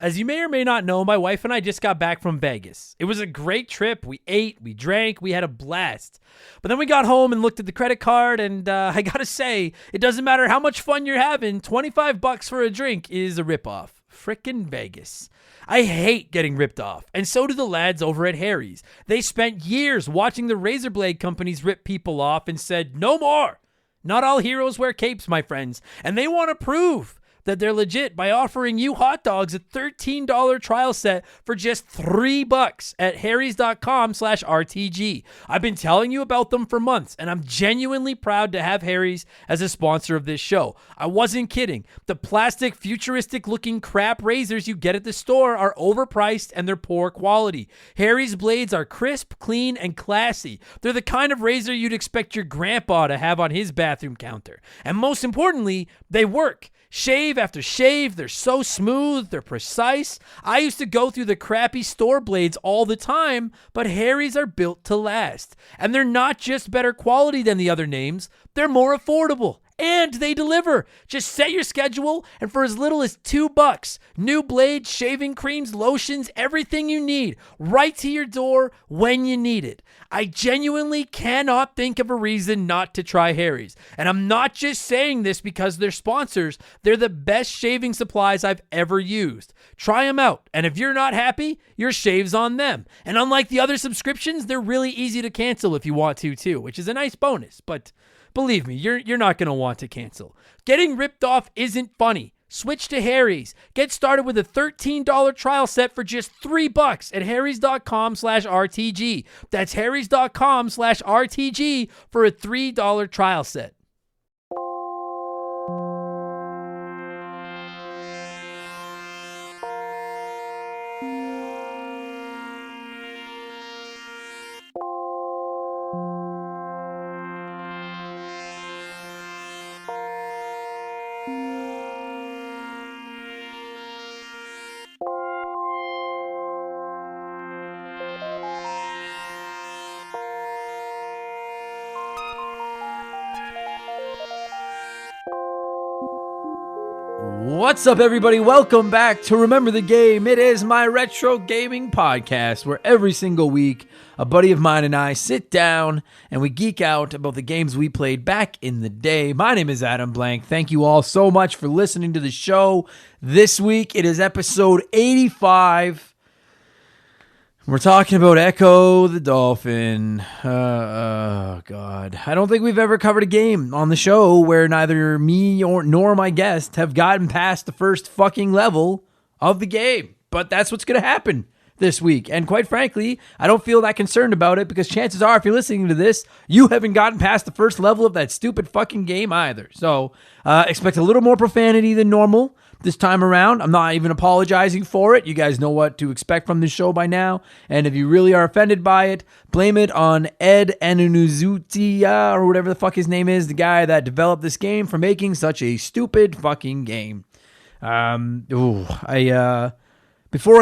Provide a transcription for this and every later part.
As you may or may not know, my wife and I just got back from Vegas. It was a great trip. We ate, we drank, we had a blast. But then we got home and looked at the credit card, and I gotta say, it doesn't matter how much fun you're having, $25 for a drink is a ripoff. Frickin' Vegas. I hate getting ripped off, and so do the lads over at Harry's. They spent years watching the razor blade companies rip people off and said, no more. Not all heroes wear capes, my friends, and they want to prove that they're legit by offering you hot dogs a $13 trial set for just $3 at harrys.com/RTG. I've been telling you about them for months, and I'm genuinely proud to have Harry's as a sponsor of this show. I wasn't kidding. The plastic, futuristic-looking crap razors you get at the store are overpriced and they're poor quality. Harry's blades are crisp, clean, and classy. They're the kind of razor you'd expect your grandpa to have on his bathroom counter. And most importantly, they work. Shave after shave, they're so smooth, they're precise. I used to go through the crappy store blades all the time, but Harry's are built to last. And they're not just better quality than the other names, they're more affordable. And they deliver. Just set your schedule, and for as little as $2, new blades, shaving creams, lotions, everything you need, right to your door when you need it. I genuinely cannot think of a reason not to try Harry's. And I'm not just saying this because they're sponsors. They're the best shaving supplies I've ever used. Try them out, and if you're not happy, your shave's on them. And unlike the other subscriptions, they're really easy to cancel if you want to too, which is a nice bonus, but believe me, you're not going to want to cancel. Getting ripped off isn't funny. Switch to Harry's. Get started with a $13 trial set for just $3 at harrys.com/RTG. That's harrys.com/RTG for a $3 trial set. What's up, everybody? Welcome back to Remember the Game. It is my retro gaming podcast where every single week a buddy of mine and I sit down and we geek out about the games we played back in the day. My name is Adam Blank. Thank you all so much for listening to the show. This week it is episode 85. We're talking about Ecco the Dolphin. Oh, God. I don't think we've ever covered a game on the show where neither me nor my guest have gotten past the first fucking level of the game. But that's what's going to happen this week. And quite frankly, I don't feel that concerned about it because chances are, if you're listening to this, you haven't gotten past the first level of that stupid fucking game either. So expect a little more profanity than normal this time around. I'm not even apologizing for it. You guys know what to expect from this show by now. And if you really are offended by it, blame it on Ed Anunuzutia, or whatever the fuck his name is, the guy that developed this game, for making such a stupid fucking game. Before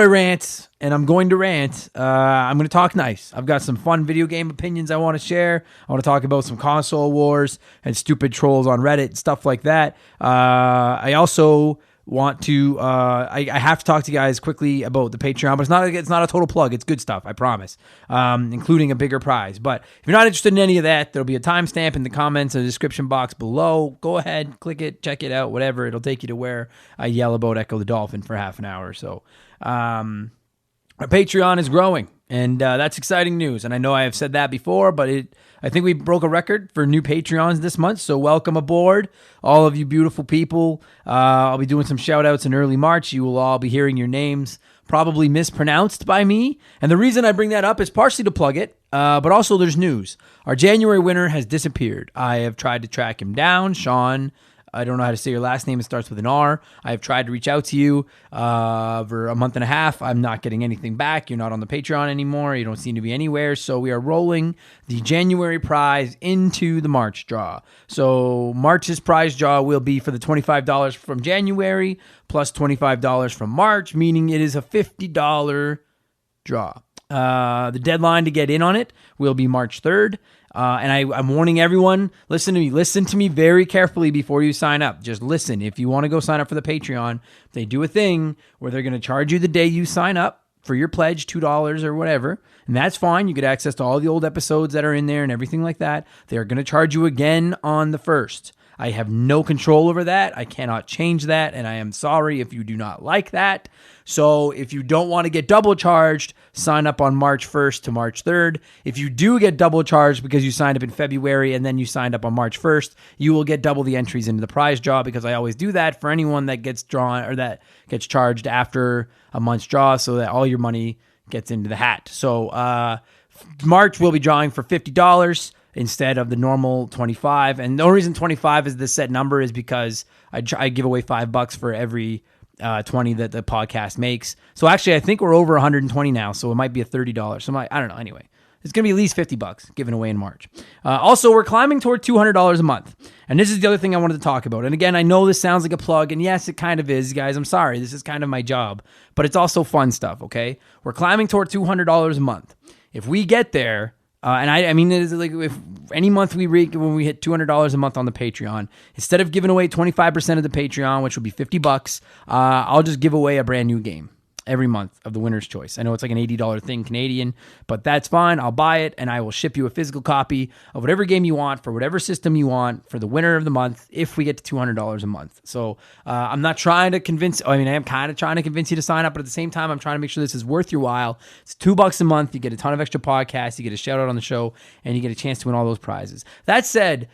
I rant, and I'm going to rant, I'm going to talk nice. I've got some fun video game opinions I want to share. I want to talk about some console wars and stupid trolls on Reddit and stuff like that. I also want to I have to talk to you guys quickly about the Patreon, but it's not a total plug. It's good stuff, I promise, including a bigger prize. But if you're not interested in any of that, there'll be a timestamp in the comments or the description box below. Go ahead, click it, check it out, whatever. It'll take you to where I yell about Ecco the Dolphin for half an hour or so. Our Patreon is growing, and that's exciting news. And I know I have said that before, but I think we broke a record for new Patreons this month, so welcome aboard, all of you beautiful people. I'll be doing some shout-outs in early March. You will all be hearing your names probably mispronounced by me, and the reason I bring that up is partially to plug it, but also there's news. Our January winner has disappeared. I have tried to track him down. Sean, I don't know how to say your last name. It starts with an R. I have tried to reach out to you for a month and a half. I'm not getting anything back. You're not on the Patreon anymore. You don't seem to be anywhere. So we are rolling the January prize into the March draw. So March's prize draw will be for the $25 from January plus $25 from March, meaning it is a $50 draw. The deadline to get in on it will be March 3rd. And I'm warning everyone, listen to me very carefully before you sign up. Just listen. If you want to go sign up for the Patreon, they do a thing where they're going to charge you the day you sign up for your pledge, $2 or whatever. And that's fine. You get access to all the old episodes that are in there and everything like that. They are going to charge you again on the 1st. I have no control over that. I cannot change that, and I am sorry if you do not like that. So if you don't want to get double charged, sign up on March 1st to March 3rd. If you do get double charged because you signed up in February and then you signed up on March 1st, you will get double the entries into the prize draw, because I always do that for anyone that gets drawn or that gets charged after a month's draw, so that all your money gets into the hat. So March we'll be drawing for $50 instead of the normal 25. And the only reason 25 is the set number is because I give away $5 for every 20 that the podcast makes. So actually, I think we're over 120 now, so it might be a $30. So I don't know. Anyway, it's going to be at least $50 given away in March. Also, we're climbing toward $200 a month. And this is the other thing I wanted to talk about. And again, I know this sounds like a plug, and yes, it kind of is, guys. I'm sorry. This is kind of my job, but it's also fun stuff, okay? We're climbing toward $200 a month. If we get there, and I mean, it is like if any month when we hit $200 a month on the Patreon, instead of giving away 25% of the Patreon, which would be $50, I'll just give away a brand new game every month of the winner's choice. I know it's like an $80 thing Canadian, but that's fine. I'll buy it and I will ship you a physical copy of whatever game you want for whatever system you want for the winner of the month if we get to $200 a month. So I'm not trying to convince, I am kind of trying to convince you to sign up, but at the same time, I'm trying to make sure this is worth your while. It's $2 a month. You get a ton of extra podcasts. You get a shout out on the show, and you get a chance to win all those prizes. That said,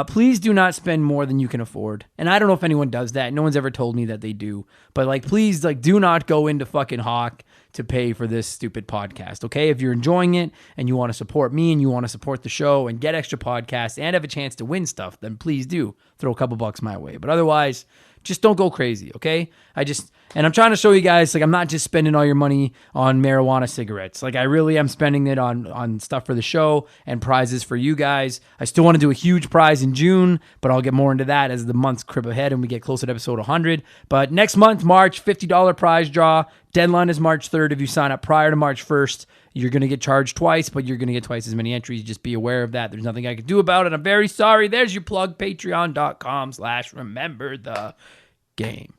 please do not spend more than you can afford. And I don't know if anyone does that. No one's ever told me that they do. But please, do not go into fucking Hawk to pay for this stupid podcast, okay? If you're enjoying it and you want to support me and you want to support the show and get extra podcasts and have a chance to win stuff, then please do throw a couple bucks my way. But otherwise, just don't go crazy, okay? And I'm trying to show you guys, I'm not just spending all your money on marijuana cigarettes. I really am spending it on stuff for the show and prizes for you guys. I still want to do a huge prize in June, but I'll get more into that as the months crib ahead and we get closer to episode 100. But next month, March, $50 prize draw. Deadline is March 3rd. If you sign up prior to March 1st, you're going to get charged twice, but you're going to get twice as many entries. Just be aware of that. There's nothing I can do about it. I'm very sorry. There's your plug, patreon.com/remember the game.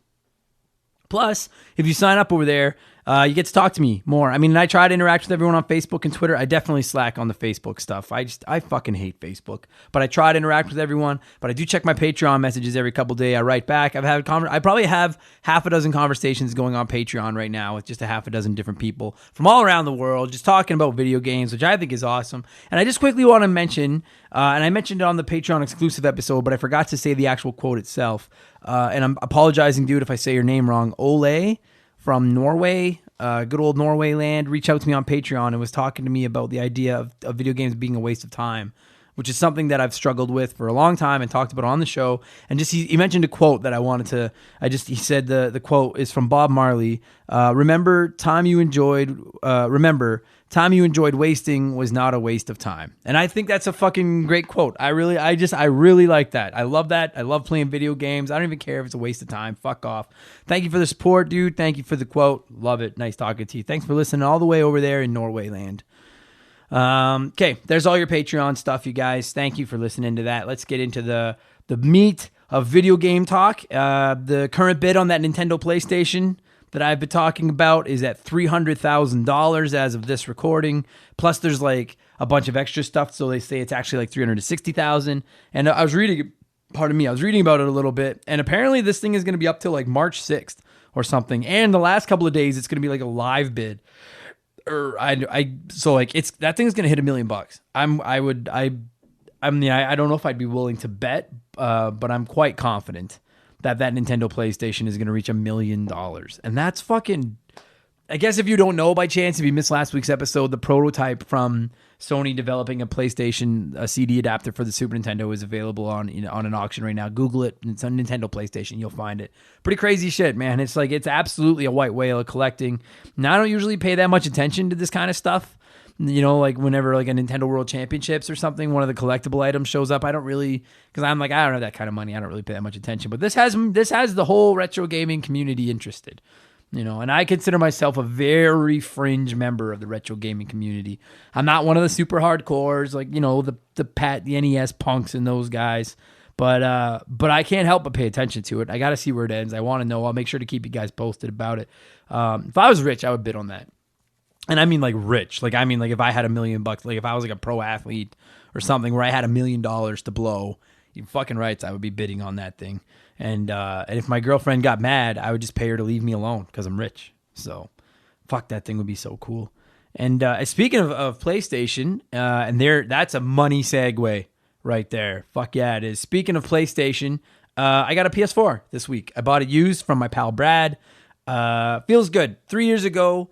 Plus, if you sign up over there, you get to talk to me more. I try to interact with everyone on Facebook and Twitter. I definitely slack on the Facebook stuff. I fucking hate Facebook. But I try to interact with everyone. But I do check my Patreon messages every couple days. I write back. I probably have half a dozen conversations going on Patreon right now with just a half a dozen different people from all around the world, just talking about video games, which I think is awesome. And I just quickly want to mention, and I mentioned it on the Patreon exclusive episode, but I forgot to say the actual quote itself. And I'm apologizing, dude, if I say your name wrong. Ole from Norway, good old Norway land, reached out to me on Patreon and was talking to me about the idea of video games being a waste of time, which is something that I've struggled with for a long time and talked about on the show. And just he mentioned a quote that I wanted to. He said the quote is from Bob Marley. Remember, time you enjoyed wasting was not a waste of time. And I think that's a fucking great quote. I really like that. I love that. I love playing video games. I don't even care if it's a waste of time. Fuck off. Thank you for the support, dude. Thank you for the quote. Love it. Nice talking to you. Thanks for listening all the way over there in Norway land. Okay, there's all your Patreon stuff, you guys. Thank you for listening to that. Let's get into the meat of video game talk. The current bid on that Nintendo PlayStation that I've been talking about is at $300,000 as of this recording. Plus, there's a bunch of extra stuff, so they say it's actually $360,000. And I was reading about it a little bit, and apparently this thing is going to be up till March 6th or something. And the last couple of days, it's going to be a live bid. That thing's gonna hit $1 million. I don't know if I'd be willing to bet, but I'm quite confident that Nintendo PlayStation is gonna reach $1 million, and that's fucking. I guess if you don't know by chance, if you missed last week's episode, the prototype from Sony developing a PlayStation CD adapter for the Super Nintendo is available on an auction right now. Google it. It's on Nintendo PlayStation. You'll find it. Pretty crazy shit, man. It's absolutely a white whale of collecting. Now, I don't usually pay that much attention to this kind of stuff. Whenever a Nintendo World Championships or something, one of the collectible items shows up, I don't really, because I'm I don't have that kind of money. I don't really pay that much attention. But this has the whole retro gaming community interested. And I consider myself a very fringe member of the retro gaming community. I'm not one of the super hardcores, like, the NES punks and those guys. But I can't help but pay attention to it. I got to see where it ends. I want to know. I'll make sure to keep you guys posted about it. If I was rich, I would bid on that. And I mean like rich. Like, I mean, like if I had $1 million, like if I was like a pro athlete or something where I had $1 million to blow, you fucking rights, I would be bidding on that thing. And if my girlfriend got mad, I would just pay her to leave me alone because I'm rich. So fuck, that thing would be so cool. And speaking of PlayStation, that's a money segue right there. Fuck yeah, it is. Speaking of PlayStation, I got a PS4 this week. I bought it used from my pal Brad. Feels good. 3 years ago,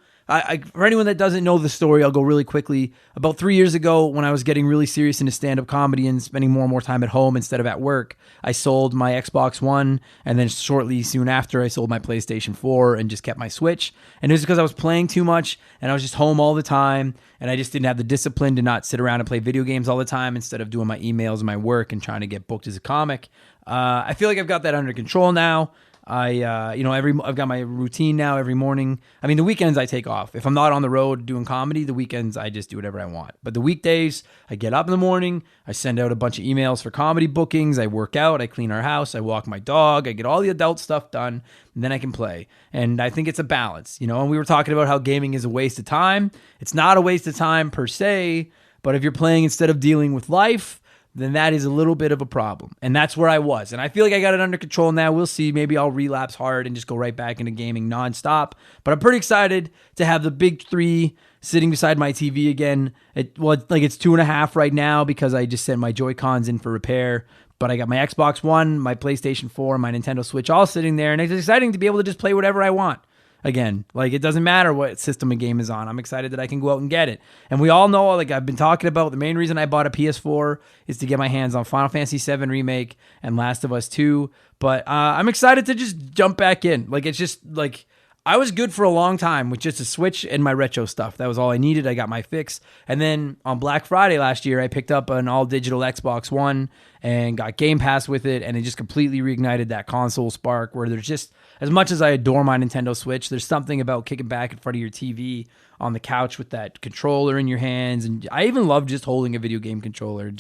for anyone that doesn't know the story, I'll go really quickly. About 3 years ago, when I was getting really serious into stand-up comedy and spending more and more time at home instead of at work, I sold my Xbox One, and then soon after, I sold my PlayStation 4 and just kept my Switch. And it was because I was playing too much, and I was just home all the time, and I just didn't have the discipline to not sit around and play video games all the time instead of doing my emails and my work and trying to get booked as a comic. I feel like I've got that under control now. I've got my routine now every morning. I mean, the weekends I take off. If I'm not on the road doing comedy, the weekends I just do whatever I want. But the weekdays, I get up in the morning, I send out a bunch of emails for comedy bookings, I work out, I clean our house, I walk my dog, I get all the adult stuff done, and then I can play. And I think it's a balance, and we were talking about how gaming is a waste of time. It's not a waste of time per se, but if you're playing instead of dealing with life, then that is a little bit of a problem. And that's where I was. And I feel like I got it under control now. We'll see. Maybe I'll relapse hard and just go right back into gaming nonstop. But I'm pretty excited to have the big three sitting beside my TV again. It's 2.5 right now because I just sent my Joy-Cons in for repair. But I got my Xbox One, my PlayStation 4, my Nintendo Switch all sitting there. And it's exciting to be able to just play whatever I want. Again, like, it doesn't matter what system a game is on. I'm excited that I can go out and get it. And we all know, like I've been talking about, the main reason I bought a PS4 is to get my hands on Final Fantasy VII Remake and Last of Us 2. But I'm excited to just jump back in. Like, it's just like, I was good for a long time with just a Switch and my retro stuff. That was all I needed. I got my fix. And then on Black Friday last year, I picked up an all-digital Xbox One and got Game Pass with it, and it just completely reignited that console spark where there's just, as much as I adore my Nintendo Switch, there's something about kicking back in front of your TV on the couch with that controller in your hands. And I even love just holding a video game controller.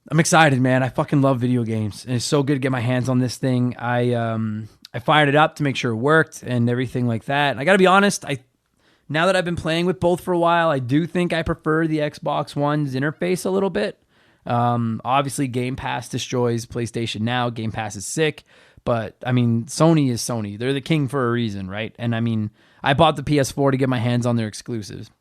I'm excited, man. I fucking love video games. And it's so good to get my hands on this thing. I fired it up to make sure it worked and everything like that. And I got to be honest, now that I've been playing with both for a while, I do think I prefer the Xbox One's interface a little bit. Obviously, Game Pass destroys PlayStation Now. Game Pass is sick. But, I mean, Sony is Sony. They're the king for a reason, right? And, I mean, I bought the PS4 to get my hands on their exclusives.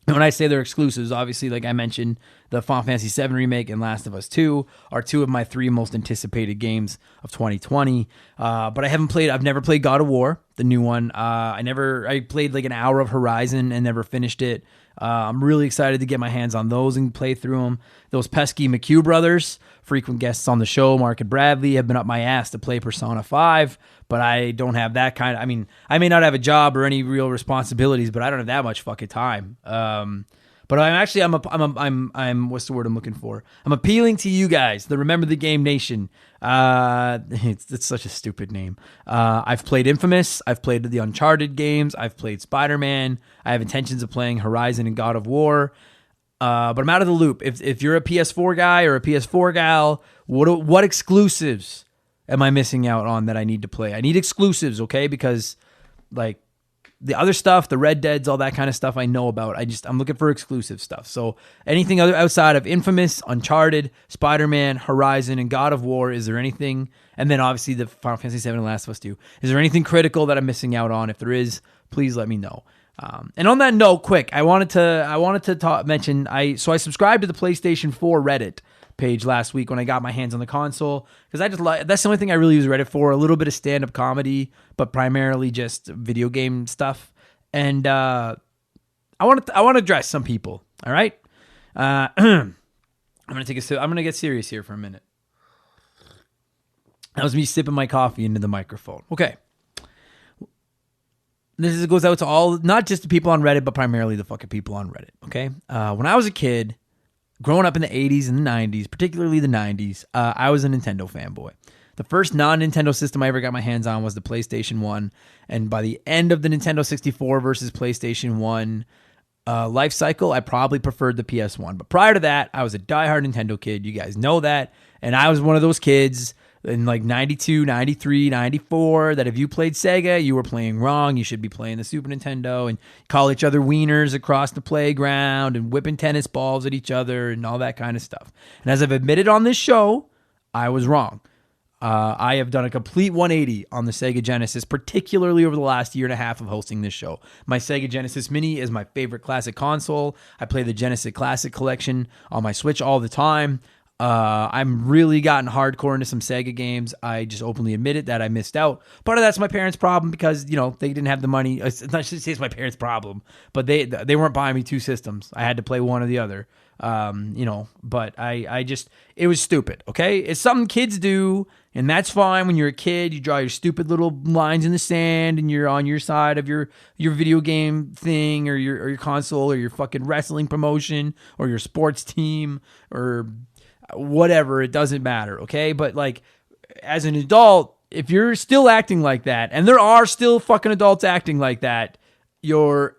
And when I say they're exclusives, obviously, like I mentioned, the Final Fantasy VII Remake and Last of Us 2 are two of my three most anticipated games of 2020. But I've never played God of War, the new one. I played like an hour of Horizon and never finished it. I'm really excited to get my hands on those and play through them. Those pesky McHugh brothers, frequent guests on the show, Mark and Bradley, have been up my ass to play Persona 5, but I don't have that kind of, I mean, I may not have a job or any real responsibilities, but I don't have that much fucking time. But I'm what's the word I'm looking for? I'm appealing to you guys, the Remember the Game Nation. It's such a stupid name. I've played Infamous. I've played the Uncharted games. I've played Spider-Man. I have intentions of playing Horizon and God of War. But I'm out of the loop. If you're a PS4 guy or a PS4 gal, what exclusives am I missing out on that I need to play? I need exclusives, okay? Because like the other stuff, the Red Deads, all that kind of stuff I know about. I'm looking for exclusive stuff. So anything other outside of Infamous, Uncharted, Spider-Man, Horizon, and God of War, is there anything? And then obviously the Final Fantasy VII and Last of Us 2. Is there anything critical that I'm missing out on? If there is, please let me know. And on that note, quick, I wanted to mention I subscribed to the PlayStation 4 Reddit page last week when I got my hands on the console, because that's the only thing I really use Reddit for. A little bit of stand-up comedy, but primarily just video game stuff. And I want to address some people. All right, I'm gonna get serious here for a minute. That was me sipping my coffee into the microphone. Okay. This goes out to all, not just the people on Reddit, but primarily the fucking people on Reddit, okay? When I was a kid, growing up in the 80s and the 90s, particularly the 90s, I was a Nintendo fanboy. The first non-Nintendo system I ever got my hands on was the PlayStation 1. And by the end of the Nintendo 64 versus PlayStation 1 life cycle, I probably preferred the PS1. But prior to that, I was a diehard Nintendo kid. You guys know that. And I was one of those kids in like 92, 93, 94 that if you played Sega, you were playing wrong. You should be playing the Super Nintendo and call each other wieners across the playground and whipping tennis balls at each other and all that kind of stuff. And as I've admitted on this show, I was wrong. I have done a complete 180 on the Sega Genesis, particularly over the last year and a half of hosting this show. My Sega Genesis Mini is my favorite classic console. I play the Genesis Classic Collection on my Switch all the time. I'm really gotten hardcore into some Sega games. I just openly admitted that I missed out. Part of that's my parents' problem because, you know, they didn't have the money. I should say it's my parents' problem, but they weren't buying me two systems. I had to play one or the other. You know, but I just, it was stupid. Okay. It's something kids do, and that's fine. When you're a kid, you draw your stupid little lines in the sand and you're on your side of your video game thing or your console or your fucking wrestling promotion or your sports team or whatever. It doesn't matter. Okay. But like as an adult, if you're still acting like that, and there are still fucking adults acting like that, you're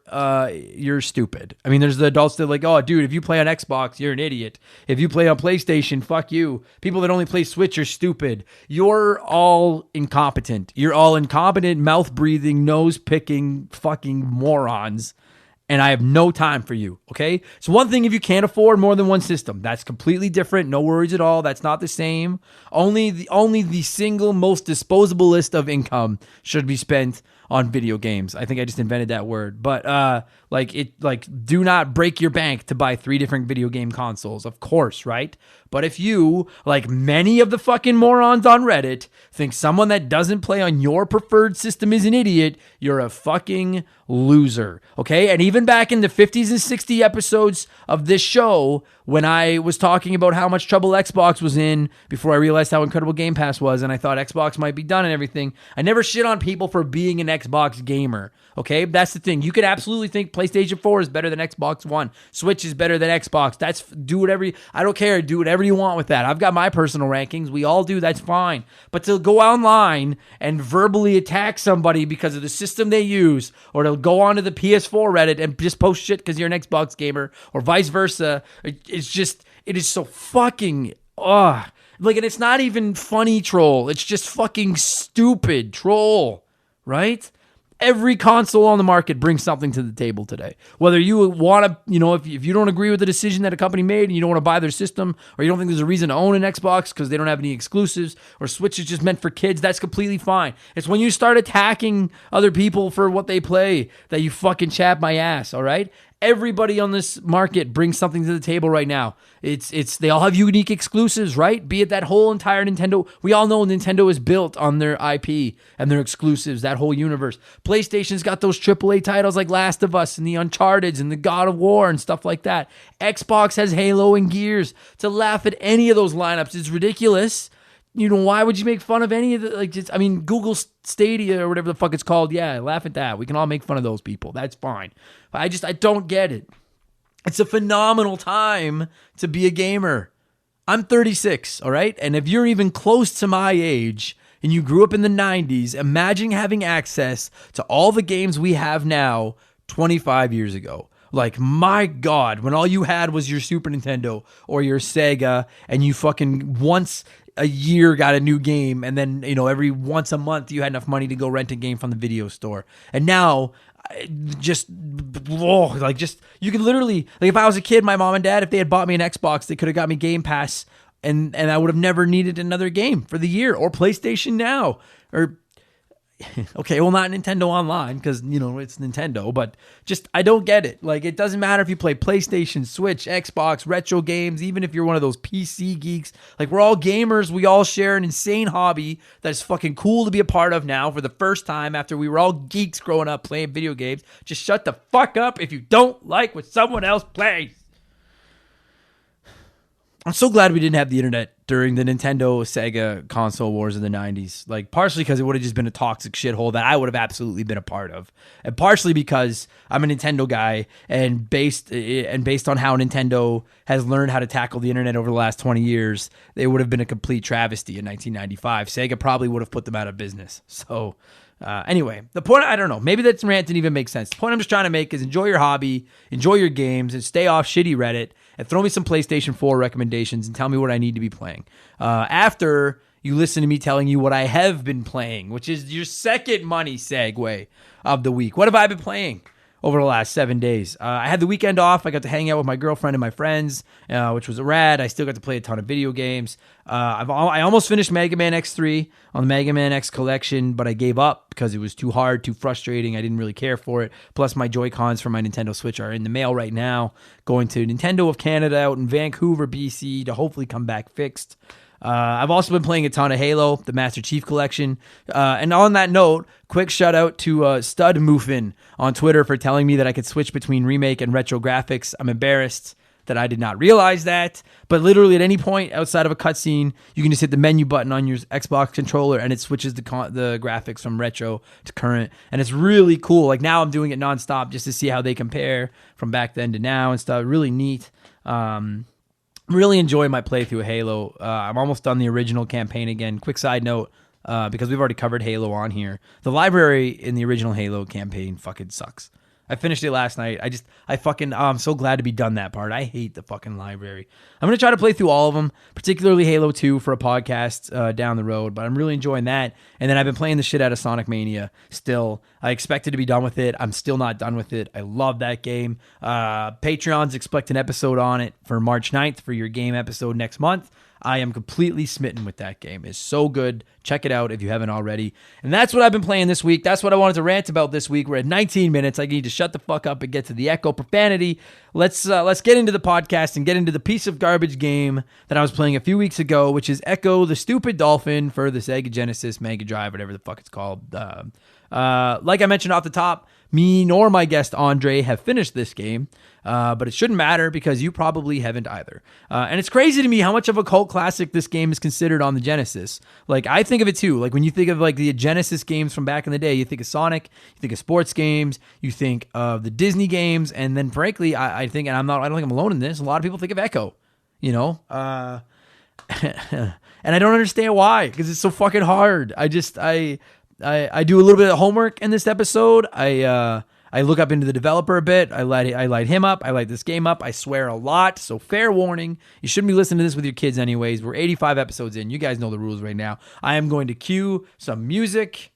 stupid. I mean, there's the adults that are like, oh, dude, if you play on Xbox, you're an idiot. If you play on PlayStation, fuck you. People that only play Switch are stupid. You're all incompetent. You're all incompetent, mouth-breathing, nose-picking fucking morons. And I have no time for you, okay? So one thing if you can't afford more than one system. That's completely different. No worries at all. That's not the same. Only the single most disposable list of income should be spent on video games. I think I just invented that word. But do not break your bank to buy 3 different video game consoles. Of course, right? But if you, like many of the fucking morons on Reddit, think someone that doesn't play on your preferred system is an idiot, you're a fucking loser. Okay? And even back in the 50s and 60s episodes of this show, when I was talking about how much trouble Xbox was in before I realized how incredible Game Pass was and I thought Xbox might be done and everything, I never shit on people for being an Xbox gamer. Okay? That's the thing. You could absolutely think PlayStation 4 is better than Xbox One. Switch is better than Xbox. I don't care. Do whatever you want with that. I've got my personal rankings. We all do. That's fine. But to go online and verbally attack somebody because of the system they use, or to go onto the PS4 Reddit and just post shit because you're an Xbox gamer, or vice versa, it is so fucking, and it's not even funny troll. It's just fucking stupid troll, right? Every console on the market brings something to the table today. Whether you want to, if you don't agree with the decision that a company made and you don't want to buy their system, or you don't think there's a reason to own an Xbox because they don't have any exclusives, or Switch is just meant for kids, that's completely fine. It's when you start attacking other people for what they play that you fucking chap my ass, all right? Everybody on this market brings something to the table right now. They all have unique exclusives, right? Be it that whole entire Nintendo. We all know Nintendo is built on their IP and their exclusives, that whole universe. PlayStation's got those AAA titles like Last of Us and the Uncharted and the God of War and stuff like that. Xbox has Halo and Gears. To laugh at any of those lineups is ridiculous. Why would you make fun of any of the, Google Stadia or whatever the fuck it's called. Yeah, laugh at that. We can all make fun of those people. That's fine. But I don't get it. It's a phenomenal time to be a gamer. I'm 36, all right? And if you're even close to my age and you grew up in the 90s, imagine having access to all the games we have now 25 years ago. Like, my God, when all you had was your Super Nintendo or your Sega, and you fucking once a year got a new game, and then, every once a month you had enough money to go rent a game from the video store. And now, you could literally, if I was a kid, my mom and dad, if they had bought me an Xbox, they could have got me Game Pass, and I would have never needed another game for the year, or PlayStation Now, or okay, well, not Nintendo Online because, it's Nintendo, but just, I don't get it. Like, it doesn't matter if you play PlayStation, Switch, Xbox, retro games, even if you're one of those PC geeks. Like, we're all gamers. We all share an insane hobby that's fucking cool to be a part of now for the first time after we were all geeks growing up playing video games. Just shut the fuck up if you don't like what someone else plays. I'm so glad we didn't have the internet during the Nintendo Sega console wars in the 90s. Like, partially because it would have just been a toxic shithole that I would have absolutely been a part of. And partially because I'm a Nintendo guy, and based on how Nintendo has learned how to tackle the internet over the last 20 years, they would have been a complete travesty in 1995. Sega probably would have put them out of business. So anyway, the point, I don't know, maybe that rant didn't even make sense. The point I'm just trying to make is enjoy your hobby, enjoy your games, and stay off shitty Reddit, and throw me some PlayStation 4 recommendations and tell me what I need to be playing. After you listen to me telling you what I have been playing, which is your second money segue of the week. What have I been playing over the last 7 days? I had the weekend off. I got to hang out with my girlfriend and my friends, which was rad. I still got to play a ton of video games. I almost finished Mega Man X3 on the Mega Man X collection, but I gave up because it was too hard, too frustrating. I didn't really care for it. Plus, my Joy-Cons for my Nintendo Switch are in the mail right now, going to Nintendo of Canada out in Vancouver, BC, to hopefully come back fixed. I've also been playing a ton of Halo, the Master Chief Collection. And on that note, quick shout out to Stud Muffin on Twitter for telling me that I could switch between remake and retro graphics. I'm embarrassed that I did not realize that. But literally at any point outside of a cutscene, you can just hit the menu button on your Xbox controller and it switches the graphics from retro to current. And it's really cool. Like now I'm doing it nonstop just to see how they compare from back then to now and stuff. Really neat. Really enjoy my playthrough of Halo. I'm almost done the original campaign again. Quick side note, because we've already covered Halo on here. The library in the original Halo campaign fucking sucks. I finished it last night. I'm so glad to be done that part. I hate the fucking library. I'm going to try to play through all of them, particularly Halo 2 for a podcast down the road, but I'm really enjoying that. And then I've been playing the shit out of Sonic Mania still. I expected to be done with it. I'm still not done with it. I love that game. Patreons expect an episode on it for March 9th for your game episode next month. I am completely smitten with that game. It's so good. Check it out if you haven't already. And that's what I've been playing this week. That's what I wanted to rant about this week. We're at 19 minutes. I need to shut the fuck up and get to the Ecco profanity. Let's get into the podcast and get into the piece of garbage game that I was playing a few weeks ago, which is Ecco the Stupid Dolphin for the Sega Genesis, Mega Drive, whatever the fuck it's called. Like I mentioned off the top, me nor my guest Andre have finished this game, but it shouldn't matter because you probably haven't either. And it's crazy to me how much of a cult classic this game is considered on the Genesis. Like, I think of it too. Like, when you think of like the Genesis games from back in the day, you think of Sonic, you think of sports games, you think of the Disney games, and then frankly, I think, and I don't think I'm alone in this, a lot of people think of Ecco, you know? And I don't understand why, because it's so fucking hard. I do a little bit of homework in this episode. I look up into the developer a bit. I light him up. I light this game up. I swear a lot. So fair warning. You shouldn't be listening to this with your kids anyways. We're 85 episodes in. You guys know the rules right now. I am going to cue some music.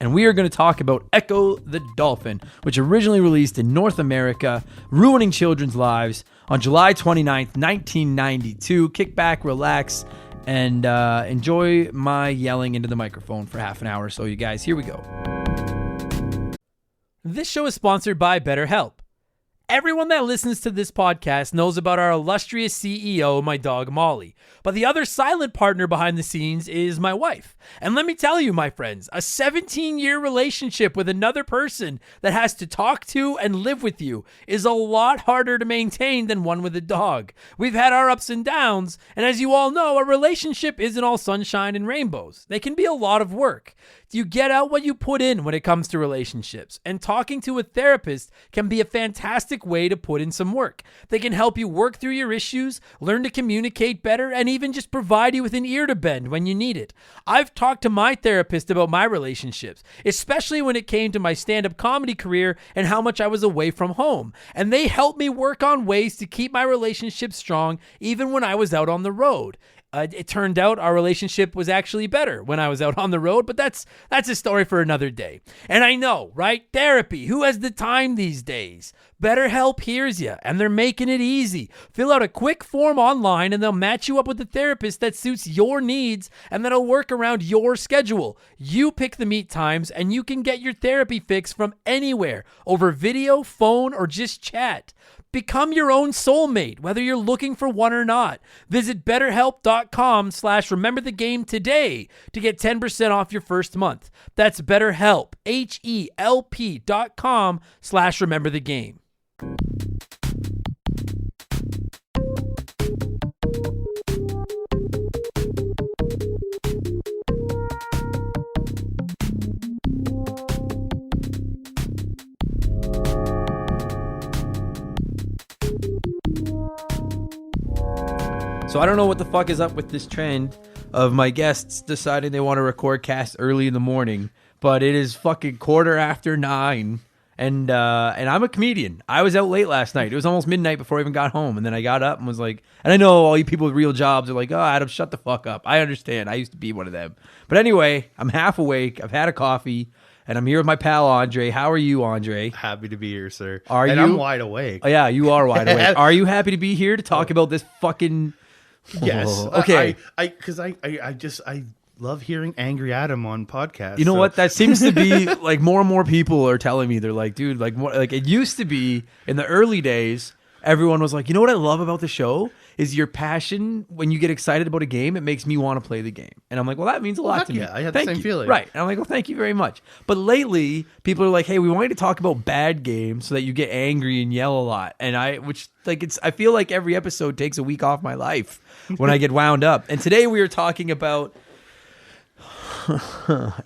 And we are going to talk about Ecco the Dolphin, which originally released in North America, ruining children's lives on July 29th, 1992. Kick back, relax, and enjoy my yelling into the microphone for half an hour. So you guys, here we go. This show is sponsored by BetterHelp. Everyone that listens to this podcast knows about our illustrious CEO, my dog Molly. But the other silent partner behind the scenes is my wife. And let me tell you, my friends, a 17-year relationship with another person that has to talk to and live with you is a lot harder to maintain than one with a dog. We've had our ups and downs, and as you all know, a relationship isn't all sunshine and rainbows. They can be a lot of work. You get out what you put in when it comes to relationships, and talking to a therapist can be a fantastic way to put in some work. They can help you work through your issues, learn to communicate better, and even just provide you with an ear to bend when you need it. I've talked to my therapist about my relationships, especially when it came to my stand-up comedy career and how much I was away from home, and they helped me work on ways to keep my relationship strong even when I was out on the road. It turned out our relationship was actually better when I was out on the road, but that's a story for another day. And I know, right? Therapy. Who has the time these days? BetterHelp hears you, and they're making it easy. Fill out a quick form online, and they'll match you up with a therapist that suits your needs and that'll work around your schedule. You pick the meet times, and you can get your therapy fix from anywhere, over video, phone, or just chat. Become your own soulmate, whether you're looking for one or not. Visit BetterHelp.com/rememberthegame today to get 10% off your first month. That's BetterHelp, HELP.com/rememberthegame. So I don't know what the fuck is up with this trend of my guests deciding they want to record casts early in the morning, but it is fucking 9:15, and I'm a comedian. I was out late last night. It was almost midnight before I even got home, and then I got up and was like, and I know all you people with real jobs are like, oh, Adam, shut the fuck up. I understand. I used to be one of them. But anyway, I'm half awake. I've had a coffee. And I'm here with my pal, Andre. How are you, Andre? Happy to be here, sir. And I'm wide awake. Oh, yeah, you are wide awake. Are you happy to be here to talk about this fucking... Yes. Oh, okay. Because I love hearing Angry Adam on podcasts. You know what? That seems to be like more and more people are telling me. They're like, dude, like it used to be in the early days, everyone was like, you know what I love about the show? Is your passion when you get excited about a game, it makes me want to play the game. And I'm like, well, that means a lot to me. Yeah, I had the same feeling. Right. And I'm like, well, thank you very much. But lately, people are like, hey, we want you to talk about bad games so that you get angry and yell a lot. And I feel like every episode takes a week off my life when I get wound up. And today we are talking about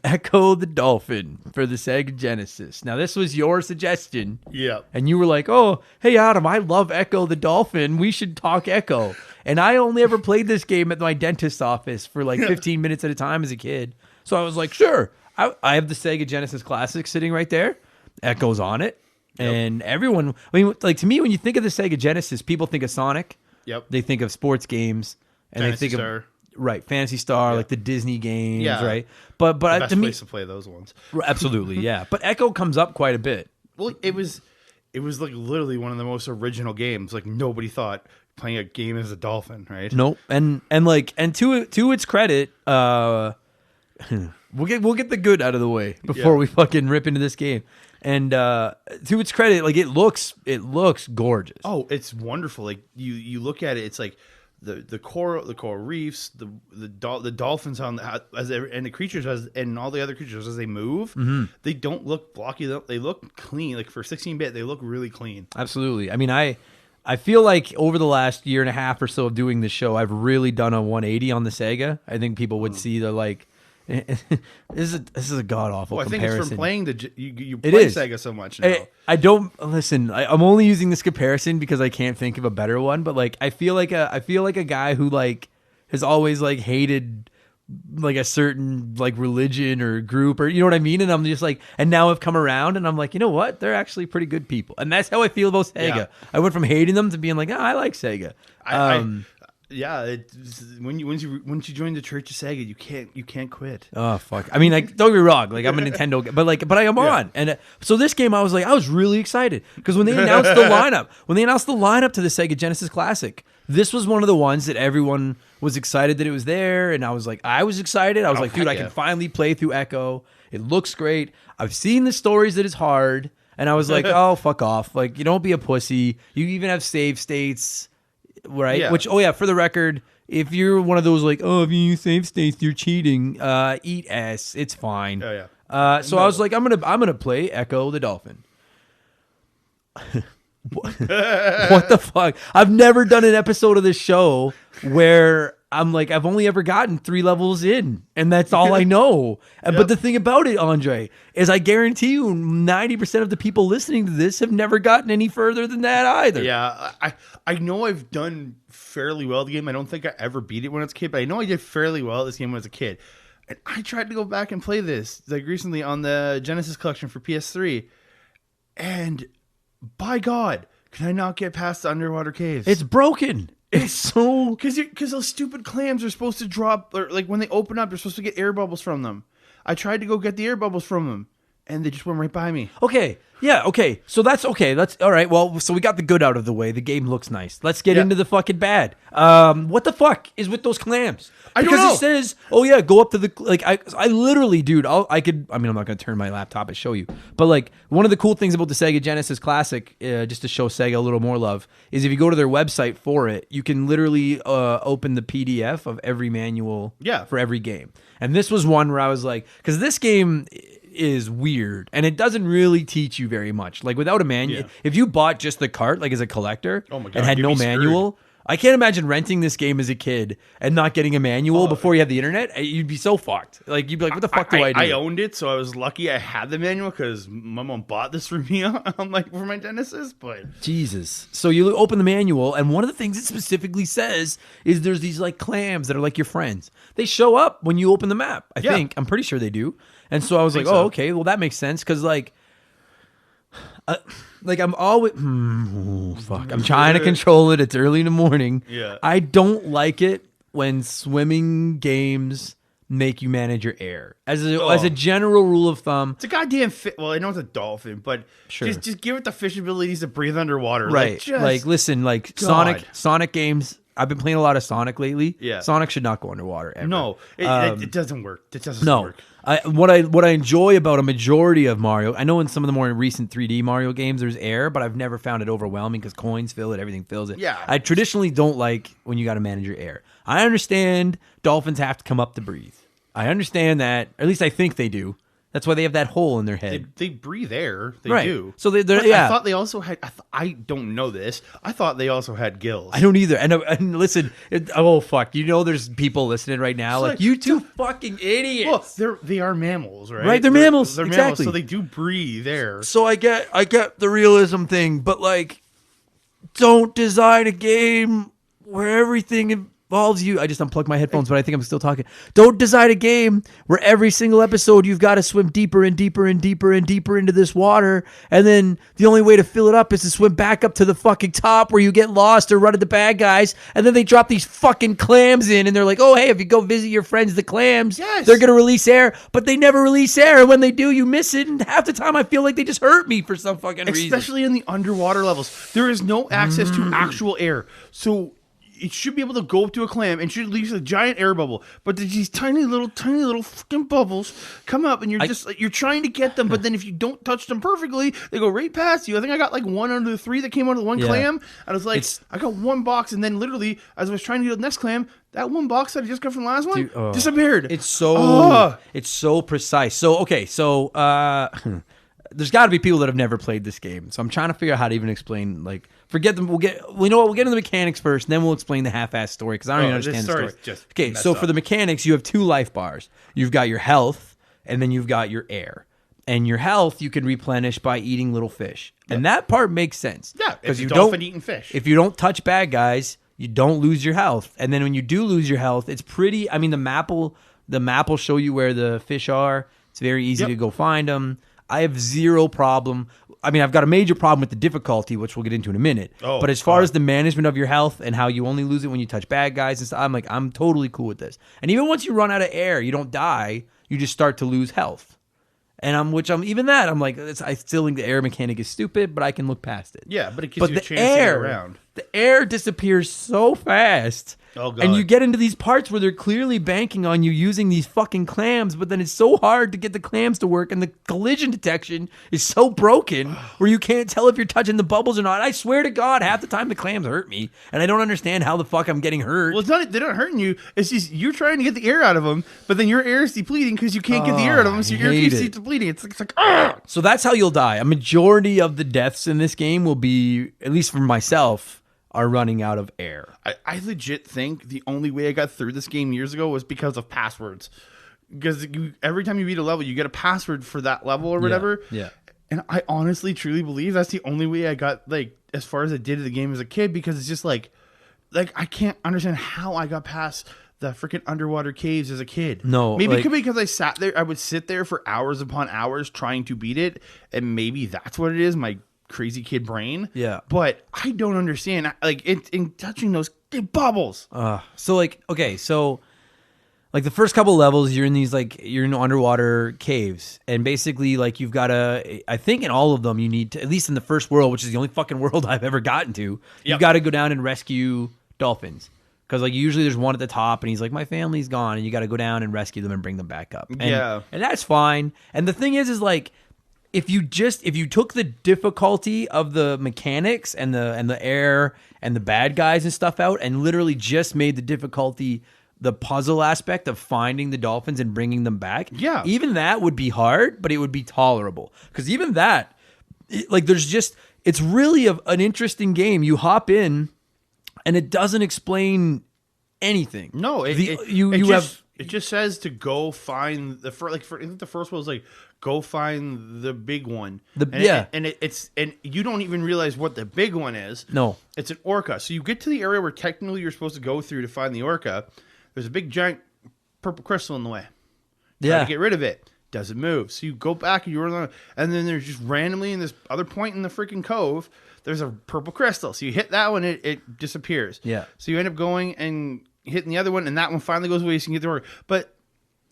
Ecco the Dolphin for the Sega Genesis. Now, this was your suggestion. Yeah. And you were like, oh, hey, Adam, I love Ecco the Dolphin. We should talk Ecco. And I only ever played this game at my dentist's office for like 15 minutes at a time as a kid. So I was like, sure. I have the Sega Genesis Classic sitting right there. Ecco's on it. Yep. And everyone, I mean, like to me, when you think of the Sega Genesis, people think of Sonic. Yep. They think of sports games. And Fantasy they think Star. of... Right, Phantasy Star, like the Disney games, right? The But best to me, place to play those ones. absolutely, yeah. But Ecco comes up quite a bit. Well, it was like literally one of the most original games. Like nobody thought playing a game as a dolphin, right? Nope. And to its credit, we'll get the good out of the way before we fucking rip into this game. And to its credit, like it looks gorgeous. Oh, it's wonderful. Like you look at it, it's like the coral reefs, the dolphins on and the creatures and all the other creatures as they move, they don't look blocky. They look clean. Like for 16-bit, they look really clean. Absolutely. I mean, I feel like over the last year and a half or so of doing this show, I've really done a 180 on the Sega. I think people would see the like. This is a god awful comparison. I think it's from playing you play Sega so much now. I don't listen. I'm only using this comparison because I can't think of a better one. But like, I feel like a guy who like has always like hated like a certain like religion or group or you know what I mean. And I'm just like, and now I've come around and I'm like, you know what? They're actually pretty good people. And that's how I feel about Sega. Yeah. I went from hating them to being like, I like Sega. Yeah, once you join the Church of Sega, you can't quit. Oh fuck! I mean, like, don't get me wrong. Like, I'm a Nintendo guy, but I am on. And so this game, I was really excited because when they announced the lineup, to the Sega Genesis Classic, this was one of the ones that everyone was excited that it was there, and I was excited. I was like, dude, I can finally play through Ecco. It looks great. I've seen the stories that it's hard, and I was like, oh fuck off! Like, you don't be a pussy. You even have save states. Right. Yeah. Which, for the record, if you're one of those like, oh, if you use save states, you're cheating. Eat ass. It's fine. Oh yeah. So I was like, I'm gonna play Ecco the Dolphin. What the fuck? I've never done an episode of this show where I'm like, I've only ever gotten 3 levels in, and that's all I know. But the thing about it, Andre, is I guarantee you 90% of the people listening to this have never gotten any further than that either. Yeah, I know I've done fairly well at the game. I don't think I ever beat it when I was a kid, but I know I did fairly well at this game when I was a kid. And I tried to go back and play this like recently on the Genesis collection for PS3, and by God, can I not get past the underwater caves? It's broken. It's so because those stupid clams are supposed to drop, or like when they open up, you're supposed to get air bubbles from them. I tried to go get the air bubbles from them, and they just went right by me. Okay, yeah, okay. So that's okay. That's all right. Well, so we got the good out of the way. The game looks nice. Let's get into the fucking bad. What the fuck is with those clams? Because I don't know. It says, oh yeah, go up to the like. I literally, dude. I'm not gonna turn my laptop and show you, but like one of the cool things about the Sega Genesis Classic, just to show Sega a little more love, is if you go to their website for it, you can literally open the PDF of every manual for every game. And this was one where I was like, because this game is weird and it doesn't really teach you very much. Like without a manual, if you bought just the cart like as a collector and had no manual, I can't imagine renting this game as a kid and not getting a manual before you have the internet. You'd be so fucked. Like, you'd be like, what the fuck do I do? I owned it, so I was lucky I had the manual because my mom bought this for me for my Genesis. But Jesus. So you open the manual, and one of the things it specifically says is there's these like clams that are like your friends. They show up when you open the map. I think. I'm pretty sure they do. And so I was like, oh, okay, well that makes sense because like I'm always fuck. I'm trying to control it. It's early in the morning. Yeah. I don't like it when swimming games make you manage your air. As a general rule of thumb, it's a goddamn well, I know it's a dolphin, but just give it the fish abilities to breathe underwater. Right. Listen, Sonic games. I've been playing a lot of Sonic lately. Yeah. Sonic should not go underwater ever. No, it doesn't work. It doesn't work. What I enjoy about a majority of Mario, I know in some of the more recent 3D Mario games there's air, but I've never found it overwhelming because coins fill it, everything fills it. Yeah. I traditionally don't like when you got to manage your air. I understand dolphins have to come up to breathe. I understand that, or at least I think they do. That's why they have that hole in their head. They breathe air. They right. do. So I thought they also had. I don't know this. I thought they also had gills. I don't either. And listen. Oh fuck! You know, there's people listening right now. Like you two fucking idiots. Well, they are mammals, right? Right. They're mammals. They're exactly. mammals, so they do breathe air. So I get the realism thing, but like, don't design a game where everything involves you. I just unplugged my headphones, but I think I'm still talking. Don't design a game where every single episode you've got to swim deeper and deeper and deeper and deeper into this water, and then the only way to fill it up is to swim back up to the fucking top where you get lost or run into bad guys, and then they drop these fucking clams in, and they're like, oh, hey, if you go visit your friends, the clams, they're going to release air, but they never release air, and when they do, you miss it, and half the time I feel like they just hurt me for some fucking reason. Especially in the underwater levels. There is no access to actual air, so it should be able to go up to a clam and should release a giant air bubble, but there's these tiny little fucking bubbles come up, and you're trying to get them, but then if you don't touch them perfectly, they go right past you. I think I got like one under the three that came out of the one clam, and I was like, I got one box, and then literally as I was trying to get the next clam, that one box that I just got from the last one disappeared. It's so precise. So okay, there's got to be people that have never played this game, so I'm trying to figure out how to even explain. Like, forget them. We'll get into the mechanics first, and then we'll explain the half-assed story because I don't even understand the story. Okay, so for the mechanics, you have two life bars. You've got your health, and then you've got your air. And your health you can replenish by eating little fish, and that part makes sense. Yeah, because you don't eating fish. If you don't touch bad guys, you don't lose your health, and then when you do lose your health, it's pretty. I mean, the map will show you where the fish are. It's very easy to go find them. I have zero problem. I mean, I've got a major problem with the difficulty, which we'll get into in a minute. But as far as the management of your health and how you only lose it when you touch bad guys and stuff, I'm totally cool with this. And even once you run out of air, you don't die. You just start to lose health. And I'm like, I still think the air mechanic is stupid, but I can look past it. Yeah, but it gives you a chance to get around. The air disappears so fast. Oh, God. And you get into these parts where they're clearly banking on you using these fucking clams, but then it's so hard to get the clams to work, and the collision detection is so broken where you can't tell if you're touching the bubbles or not. I swear to God, half the time the clams hurt me, and I don't understand how the fuck I'm getting hurt. Well, they're not hurting you. It's just you're trying to get the air out of them, but then your air is depleting because you can't get the air out of them, so your air keeps depleting. It's like, So that's how you'll die. A majority of the deaths in this game will be, at least for myself, are running out of air. I legit think the only way I got through this game years ago was because of passwords. Because every time you beat a level, you get a password for that level or whatever. Yeah. And I honestly, truly believe that's the only way I got, like, as far as I did the game as a kid, because it's just like I can't understand how I got past the freaking underwater caves as a kid. No. Maybe it could be because I sat there, I would sit there for hours upon hours trying to beat it, and maybe that's what it is, my crazy kid brain. Yeah. But I don't understand. Like, in touching those bubbles. So the first couple levels, you're in underwater caves, and basically like you've got to, I think in all of them you need to, at least in the first world, which is the only fucking world I've ever gotten to, you've got to go down and rescue dolphins. Because like usually there's one at the top, and he's like, my family's gone, and you got to go down and rescue them and bring them back up. And that's fine. And the thing is like, if you took the difficulty of the mechanics and the air and the bad guys and stuff out, and literally just made the difficulty the puzzle aspect of finding the dolphins and bringing them back, even that would be hard, but it would be tolerable. Because even that, it's really an interesting game. You hop in, and it doesn't explain anything. No, it just says to go find the first. Like I think the first one was like go find the big one. And you don't even realize what the big one is. No, it's an orca. So you get to the area where technically you're supposed to go through to find the orca. There's a big giant purple crystal in the way. Try to get rid of it. Doesn't move. So you go back and and then there's just randomly in this other point in the freaking cove, there's a purple crystal. So you hit that one, it disappears. Yeah. So you end up going and hitting the other one, and that one finally goes away. So you can get the orca. But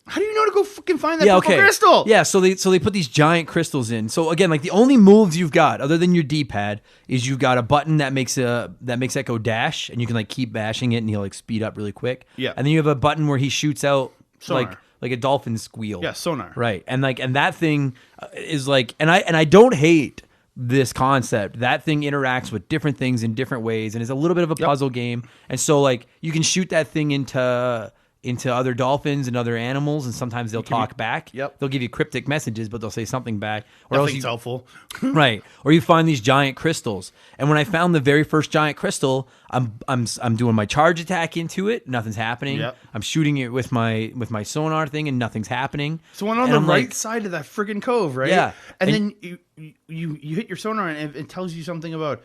how do you know to go fucking find that purple crystal? Yeah, so they put these giant crystals in. So again, like the only moves you've got other than your D-pad is you've got a button that makes Ecco dash, and you can like keep bashing it and he'll like speed up really quick. Yeah. And then you have a button where he shoots out sonar. like a dolphin squeal. Yeah, sonar. Right. And that thing is like and I don't hate this concept. That thing interacts with different things in different ways and is a little bit of a puzzle game. And so like you can shoot that thing into other dolphins and other animals, and sometimes they'll talk back. Yep. They'll give you cryptic messages, but they'll say something back. Or Nothing's helpful. Right. Or you find these giant crystals. And when I found the very first giant crystal, I'm doing my charge attack into it, nothing's happening. Yep. I'm shooting it with my sonar thing and nothing's happening. So one on the right side of that friggin' cove, right? Yeah. And then you hit your sonar and it tells you something about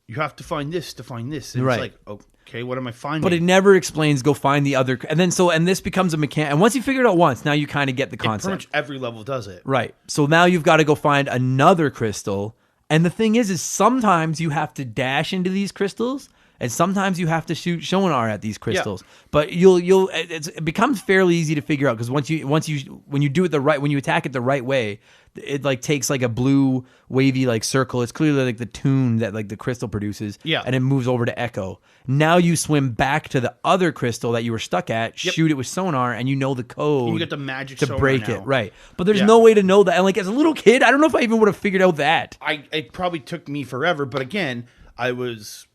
you have to find this to find this. And right. It's like, okay, what am I finding? But it never explains go find the other. And this becomes a mechanic. And once you figure it out once, now you kind of get the concept. Pretty much every level does it. Right. So now you've got to go find another crystal. And the thing is sometimes you have to dash into these crystals, and sometimes you have to shoot sonar at these crystals. Yeah. But it becomes fairly easy to figure out because when you do it when you attack it the right way, it like takes like a blue wavy like circle. It's clearly like the tune that like the crystal produces. Yeah. And it moves over to Ecco. Now you swim back to the other crystal that you were stuck at, shoot it with sonar, and you know the code. You get the magic to sonar break now. it. Right. But there's no way to know that. And like as a little kid, I don't know if I even would have figured out that. It probably took me forever, but again, I was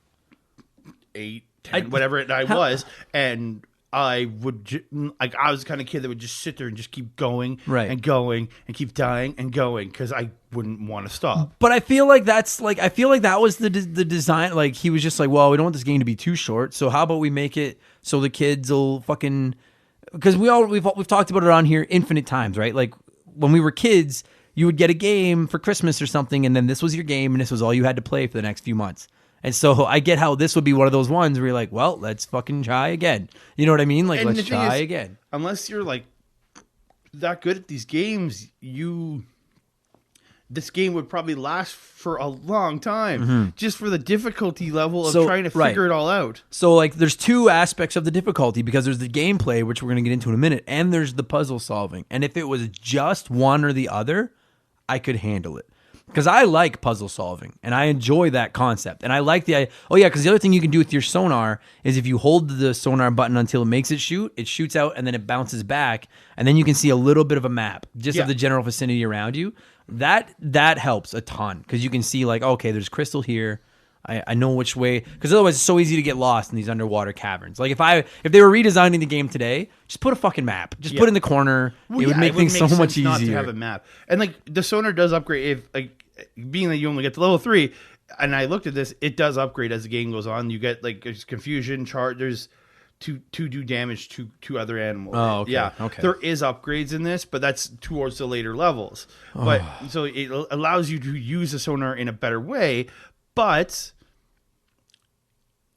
8, 10, whatever I was, and I would I was the kind of kid that would just sit there and just keep going and going and keep dying and going because I wouldn't want to stop. But I feel like that was the design. Like he was just like, well, we don't want this game to be too short, so how about we make it so the kids will fucking because we've talked about it on here infinite times, right? Like when we were kids, you would get a game for Christmas or something, and then this was your game, and this was all you had to play for the next few months. And so I get how this would be one of those ones where you're like, well, let's fucking try again. You know what I mean? Like, let's try again. Unless you're like that good at these games, this game would probably last for a long time just for the difficulty level of trying to figure it all out. So like there's two aspects of the difficulty because there's the gameplay, which we're going to get into in a minute, and there's the puzzle solving. And if it was just one or the other, I could handle it. Because I like puzzle solving, and I enjoy that concept. And I like because the other thing you can do with your sonar is if you hold the sonar button until it makes it shoots out, and then it bounces back, and then you can see a little bit of a map just of the general vicinity around you. That helps a ton, because you can see like, okay, there's crystal here. I know which way, because otherwise it's so easy to get lost in these underwater caverns. Like if they were redesigning the game today, just put a fucking map. Just put it in the corner. It would make things so much easier. Not to have a map. And like the sonar does upgrade if like being that you only get to level 3, and I looked at this, it does upgrade as the game goes on. You get like there's confusion, there's to do damage to other animals. Oh, okay. Yeah. Okay. There is upgrades in this, but that's towards the later levels. But so it allows you to use the sonar in a better way. But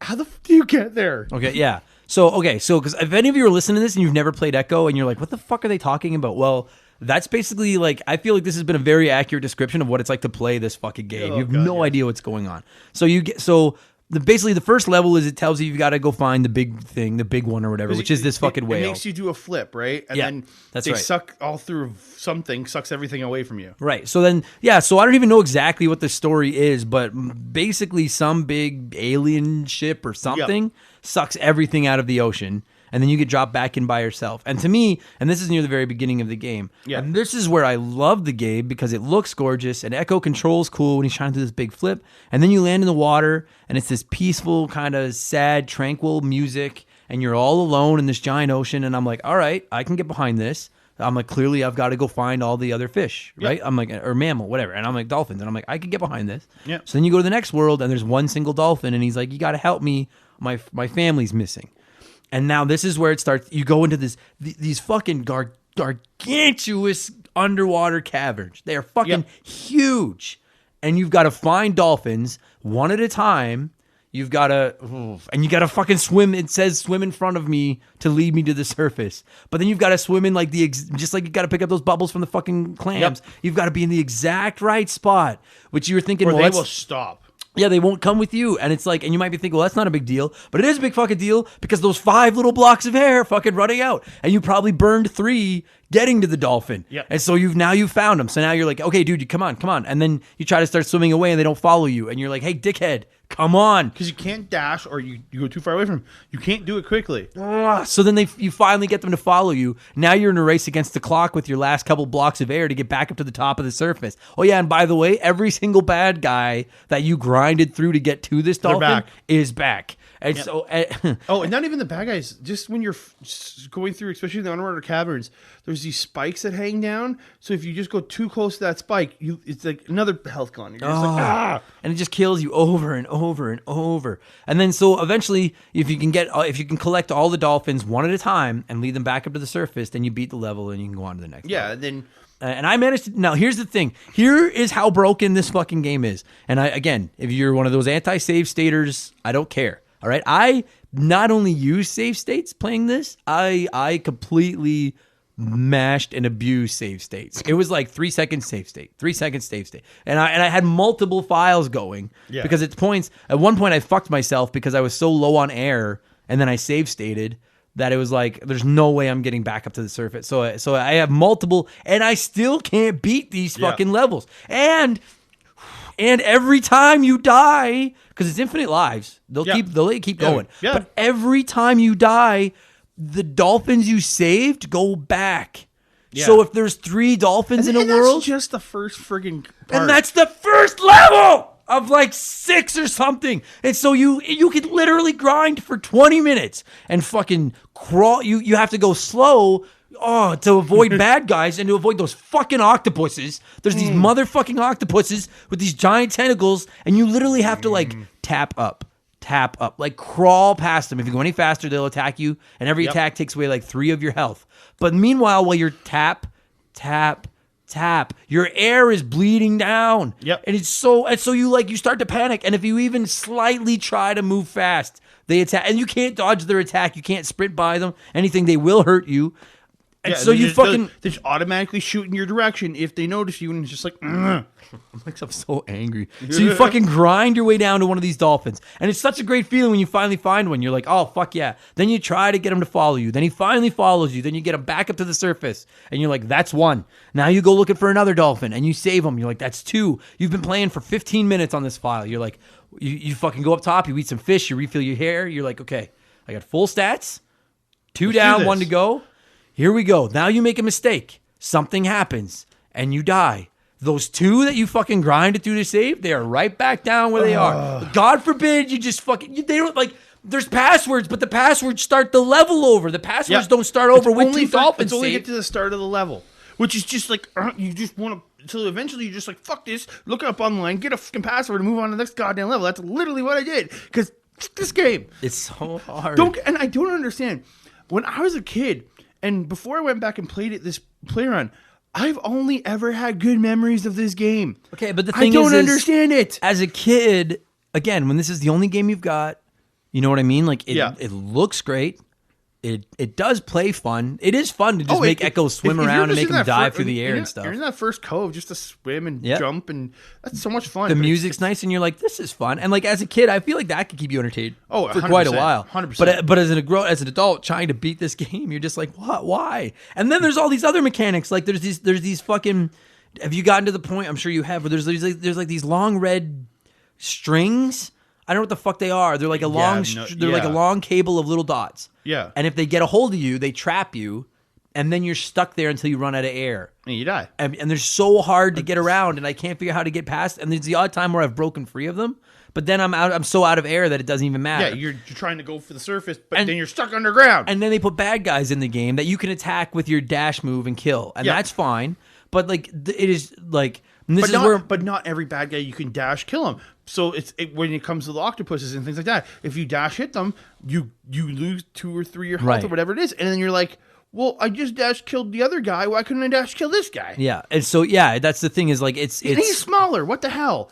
how the fuck do you get there? Okay, yeah. So because if any of you are listening to this and you've never played Ecco and you're like, what the fuck are they talking about? Well, that's basically like, I feel like this has been a very accurate description of what it's like to play this fucking game. You have no idea what's going on. So basically the first level is it tells you got to go find the big thing, the big one or whatever, which is this fucking whale. It makes you do a flip, right? And then that's they right. suck all through something, sucks everything away from you. Right. So then, so I don't even know exactly what the story is, but basically some big alien ship or something sucks everything out of the ocean. And then you get dropped back in by yourself. And to me, and this is near the very beginning of the game, and this is where I love the game because it looks gorgeous and Ecco controls cool when he's trying to do this big flip. And then you land in the water and it's this peaceful, kind of sad, tranquil music and you're all alone in this giant ocean. And I'm like, all right, I can get behind this. I'm like, clearly I've got to go find all the other fish, right? I'm like, or mammal, whatever. And I'm like, dolphins. And I'm like, I could get behind this. Yeah. So then you go to the next world and there's one single dolphin and he's like, you got to help me. My family's missing. And now this is where it starts. You go into these fucking gargantuous underwater caverns. They are fucking huge. And you've got to find dolphins one at a time. You've got to, and you got to fucking swim. It says swim in front of me to lead me to the surface. But then you've got to swim in like just like you got to pick up those bubbles from the fucking clams. You've got to be in the exact right spot, which you were thinking, Or well, they will stop. Yeah, they won't come with you. And it's like, and you might be thinking, well, that's not a big deal. But it is a big fucking deal because those 5 little blocks of hair fucking running out. And you probably burned 3 getting to the dolphin. Yep. And so you've found them. So now you're like, okay, dude, come on. And then you try to start swimming away and they don't follow you. And you're like, hey, dickhead, come on. Because you can't dash or you go too far away from them. You can't do it quickly. So then you finally get them to follow you. Now you're in a race against the clock with your last couple blocks of air to get back up to the top of the surface. Oh yeah, and by the way, every single bad guy that you grinded through to get to this dolphin is back. And so, and not even the bad guys. Just when you're going through, especially in the underwater caverns, there's these spikes that hang down. So if you just go too close to that spike, it's like another health gone. You're just like, and it just kills you over and over and over. And then so eventually, if you can collect all the dolphins one at a time and lead them back up to the surface, then you beat the level and you can go on to the next. level. Then. And I managed to. Now, here's the thing. Here is how broken this fucking game is. And again, if you're one of those anti-save staters, I don't care. All right. I not only use save states playing this, I completely mashed and abused save states. It was like 3 seconds save state, 3 seconds save state. And I had multiple files going because at one point I fucked myself because I was so low on air and then I save stated that it was like, there's no way I'm getting back up to the surface. So I have multiple and I still can't beat these fucking levels. And every time you die, because it's infinite lives, they'll keep going. Yeah. But every time you die, the dolphins you saved go back. Yeah. So if there's 3 dolphins in a world, that's just the first friggin' part. And that's the first level of like 6 or something. And so you could literally grind for 20 minutes and fucking crawl. You have to go slow. To avoid bad guys and to avoid those fucking octopuses. There's these motherfucking octopuses with these giant tentacles, and you literally have to like tap up, like crawl past them. If you go any faster, they'll attack you, and every attack takes away like 3 of your health. But meanwhile, while you're tap, your air is bleeding down. Yep. And so you start to panic, and if you even slightly try to move fast, they attack, and you can't dodge their attack. You can't sprint by them. Anything, they will hurt you. And so you they just automatically shoot in your direction if they notice you, and it's just like, I'm so angry. So you fucking grind your way down to one of these dolphins, and it's such a great feeling when you finally find one. You're like, oh fuck yeah. Then you try to get him to follow you. Then he finally follows you. Then you get him back up to the surface, and you're like, that's 1. Now you go looking for another dolphin, and you save him. You're like, that's 2. You've been playing for 15 minutes on this file. You're like, you fucking go up top. You eat some fish. You refill your hair. You're like, okay, I got full stats. 2 down, 1 to go. Here we go. Now you make a mistake. Something happens and you die. Those 2 that you fucking grinded through to save, they are right back down where they are. God forbid you just fucking, they don't like, there's passwords, but the passwords start the level over. The passwords don't start over with 2 dolphins. It's only get to the start of the level, which is just like, you just want to, until eventually you're just like, fuck this, look it up online, get a fucking password and move on to the next goddamn level. That's literally what I did. Because this game. It's so hard. And I don't understand. When I was a kid, and before I went back and played it, this play run, I've only ever had good memories of this game. Okay, but the thing is, I don't understand it. As a kid, again, when this is the only game you've got, you know what I mean? Like, it looks great. It does play fun. It is fun to just make Echo swim around and make him dive through the air and stuff. You're in that first cove just to swim and jump, and that's so much fun. The music's nice, and you're like, this is fun. And like as a kid, I feel like that could keep you entertained for 100%, quite a while. 100%. But as an adult trying to beat this game, you're just like, what? Why? And then there's all these other mechanics. Like there's these fucking. Have you gotten to the point? I'm sure you have. Where there's like these long red strings. I don't know what the fuck they are. They're like like a long cable of little dots. Yeah. And if they get a hold of you, they trap you. and then you're stuck there until you run out of air. And you die. And they're so hard to get around, and I can't figure out how to get past. And there's the odd time where I've broken free of them, but then I'm so out of air that it doesn't even matter. Yeah, you're trying to go for the surface, but then you're stuck underground. And then they put bad guys in the game that you can attack with your dash move and kill, and that's fine. But like it is like but not every bad guy you can dash kill him. So when it comes to the octopuses and things like that, if you dash hit them, you lose 2 or 3 your health or whatever it is, and then you're like, well, I just dash killed the other guy. Why couldn't I dash kill this guy? Yeah, and so that's the thing is like it's he's smaller. What the hell?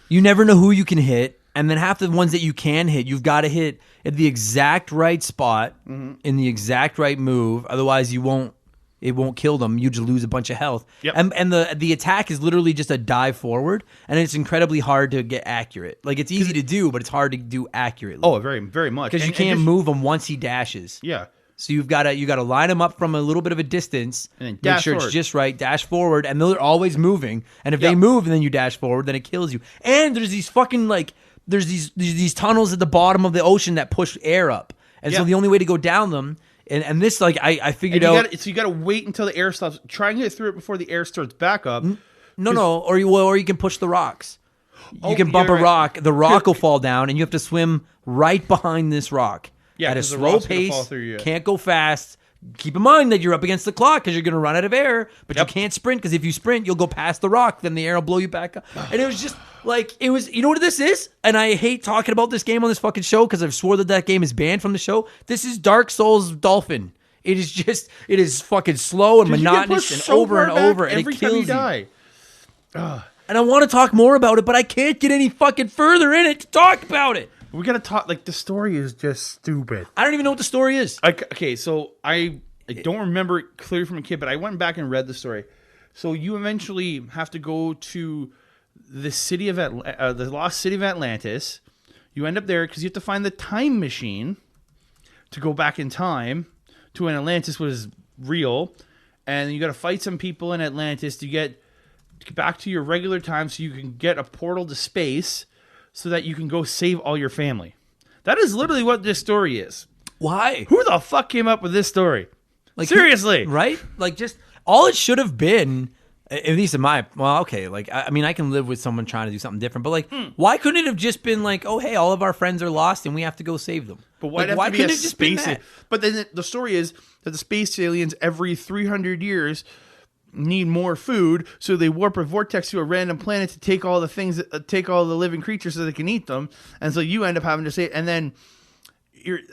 You never know who you can hit, and then half the ones that you can hit, you've got to hit at the exact right spot in the exact right move. Otherwise, it won't kill them. You just lose a bunch of health. Yep. And the attack is literally just a dive forward, and it's incredibly hard to get accurate. Like it's easy to do, but it's hard to do accurately. Oh, very, very much. Because you can't move him once he dashes. Yeah. So you got to line him up from a little bit of a distance, and then make sure it's just right, dash forward, and they're always moving. And if they move and then you dash forward, then it kills you. And there's these fucking there's these tunnels at the bottom of the ocean that push air up, and so the only way to go down them. And this, I figured out. So you got to wait until the air stops. Try and get through it before the air starts back up. No, or you can push the rocks. You can bump a rock. The rock will fall down, and you have to swim right behind this rock at a slow pace. Can't go fast. Keep in mind that you're up against the clock because you're going to run out of air, but you can't sprint because if you sprint, you'll go past the rock. Then the air will blow you back up. And it was just you know what this is? And I hate talking about this game on this fucking show because I've swore that game is banned from the show. This is Dark Souls Dolphin. It is fucking slow and monotonous and over and over, and it kills you. And I want to talk more about it, but I can't get any fucking further in it to talk about it. We gotta talk. Like the story is just stupid. I don't even know what the story is. Okay, so I don't remember it clearly from a kid, but I went back and read the story. So you eventually have to go to the city of the lost city of Atlantis. You end up there because you have to find the time machine to go back in time to when Atlantis was real, and you got to fight some people in Atlantis to get back to your regular time, so you can get a portal to space. So that you can go save all your family. That is literally what this story is. Why? Who the fuck came up with this story? Like seriously, right? Like just all it should have been, at least in my okay. Like I mean, I can live with someone trying to do something different, but like, why couldn't it have just been like, oh hey, all of our friends are lost and we have to go save them? But why couldn't it just been that? But then the story is that the space aliens every 300 years need more food, so they warp a vortex to a random planet to take all the living creatures so they can eat them, and so you end up having to say, and then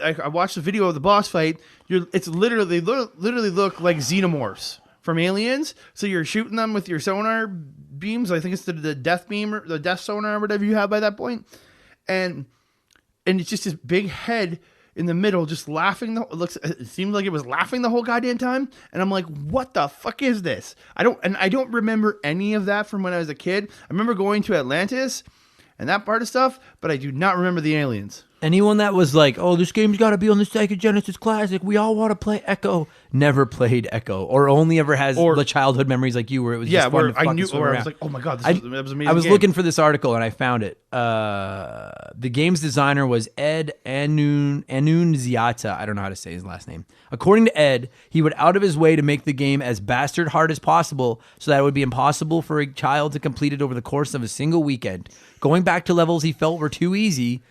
I watched the video of the boss fight. It's literally look like xenomorphs from Aliens. So you're shooting them with your sonar beams. I think it's the death beam or the death sonar or whatever you have by that point, and it's just this big head in the middle, just laughing. It seemed like it was laughing the whole goddamn time. And I'm like, what the fuck is this? I don't remember any of that from when I was a kid. I remember going to Atlantis and that part of stuff, but I do not remember the aliens. Anyone that was like, oh, this game's got to be on the Sega Genesis Classic. We all want to play Echo. Never played Echo, or only ever has the childhood memories like you, where it was just fun to fucking swim around. I was like, oh my god, that was amazing. I was looking for this article and I found it. The game's designer was Ed Annunziata. I don't know how to say his last name. According to Ed, he went out of his way to make the game as bastard hard as possible so that it would be impossible for a child to complete it over the course of a single weekend. Going back to levels he felt were too easy,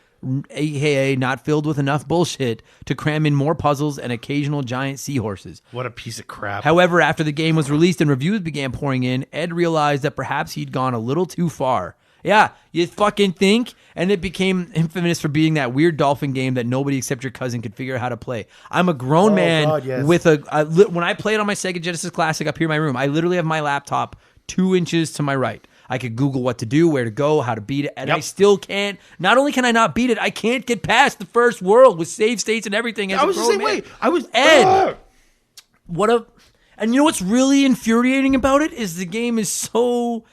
aka not filled with enough bullshit, to cram in more puzzles and occasional giant seahorses. What a piece of crap. However, after the game was released and reviews began pouring in, Ed realized that perhaps he'd gone a little too far. Yeah, you fucking think? And it became infamous for being that weird dolphin game that nobody except your cousin could figure out how to play. I'm a grown man with when I play it on my Sega Genesis Classic up here in my room, I literally have my laptop 2 inches to my right. I could Google what to do, where to go, how to beat it, and I still can't. Not only can I not beat it, I can't get past the first world with save states and everything. I was the same way. I was Ed. And you know what's really infuriating about it is the game is so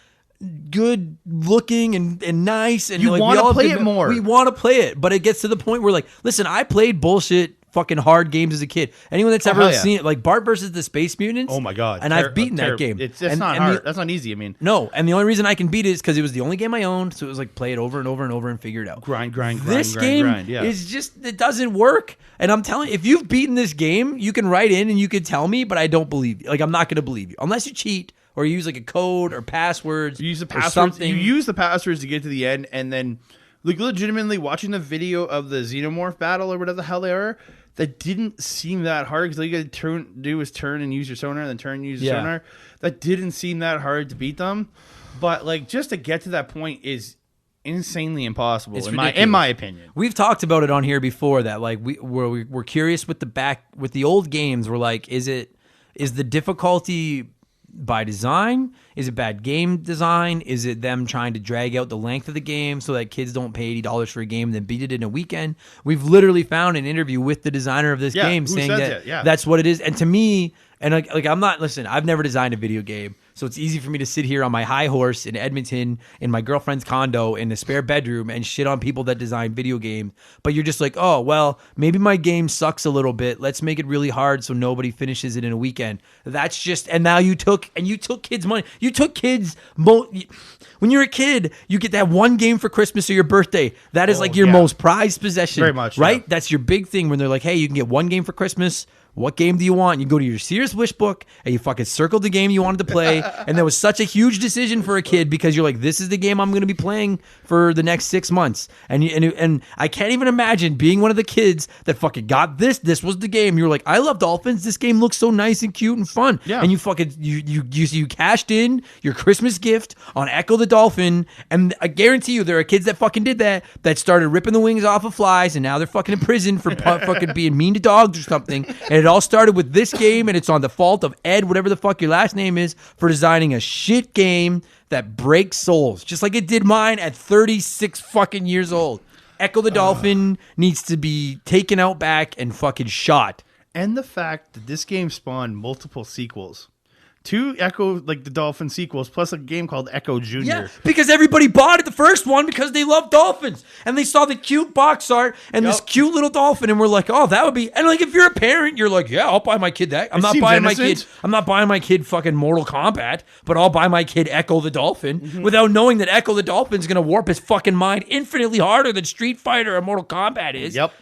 good looking and nice, and you want to play it more. We want to play it, but it gets to the point where like, listen, I played bullshit fucking hard games as a kid. Anyone that's ever hell yeah. seen it, like Bart versus the Space Mutants. Oh my God. And I've beaten that game. It's And- not and hard. the- That's not easy. I mean, no, and the only reason I can beat it is because it was the only game I owned. So it was like play it over and over and over and figure it out. grind. This game Yeah. is just, it doesn't work. And I'm telling you, if you've beaten this game, you can write in and you can tell me, but I don't believe you. Like, I'm not going to believe you unless you cheat or you use like a code or passwords. You use the or passwords. something. You use the passwords to get to the end, and then like legitimately watching the video of the xenomorph battle or whatever the hell they are. That didn't seem that hard because all you got to do is turn and use your sonar, and then turn and use your sonar. That didn't seem that hard to beat them, but like just to get to that point is insanely impossible It's in ridiculous. my opinion. We've talked about it on here before that like we're curious with the old games. We're like, is the difficulty by design? Is it bad game design? Is it them trying to drag out the length of the game so that kids don't pay $80 for a game and then beat it in a weekend? We've literally found an interview with the designer of this game who saying says that it? Yeah. that's what it is. And to me, and like I'm not, listen, I've never designed a video game, so it's easy for me to sit here on my high horse in Edmonton in my girlfriend's condo in a spare bedroom and shit on people that design video games. But you're just like, oh, well, maybe my game sucks a little bit. Let's make it really hard so nobody finishes it in a weekend. That's just, and now you took kids' money. You took kids, when you're a kid, you get that one game for Christmas or your birthday. That is like your yeah. most prized possession. Very much, right? yeah. That's your big thing when they're like, hey, you can get one game for Christmas. What game do you want? You go to your Sears wish book and you fucking circled the game you wanted to play. And that was such a huge decision for a kid because you're like, this is the game I'm going to be playing for the next 6 months. And I can't even imagine being one of the kids that fucking got this. This was the game. You were like, I love dolphins. This game looks so nice and cute and fun. Yeah. And you fucking, you cashed in your Christmas gift on Ecco the Dolphin. And I guarantee you there are kids that fucking did that started ripping the wings off of flies and now they're fucking in prison for fucking being mean to dogs or something. And it all started with this game, and it's on the fault of Ed, whatever the fuck your last name is, for designing a shit game that breaks souls, just like it did mine at 36 fucking years old. Ecco the Dolphin needs to be taken out back and fucking shot. And the fact that this game spawned multiple sequels. 2 Ecco, like the Dolphin sequels, plus a game called Ecco Junior. Yeah, because everybody bought it the first one because they love dolphins. And they saw the cute box art and this cute little dolphin and we're like, oh, that would be, and like if you're a parent, you're like, yeah, I'll buy my kid that. I'm not buying my kid fucking Mortal Kombat, but I'll buy my kid Ecco the Dolphin without knowing that Ecco the Dolphin's gonna warp his fucking mind infinitely harder than Street Fighter or Mortal Kombat is. Yep.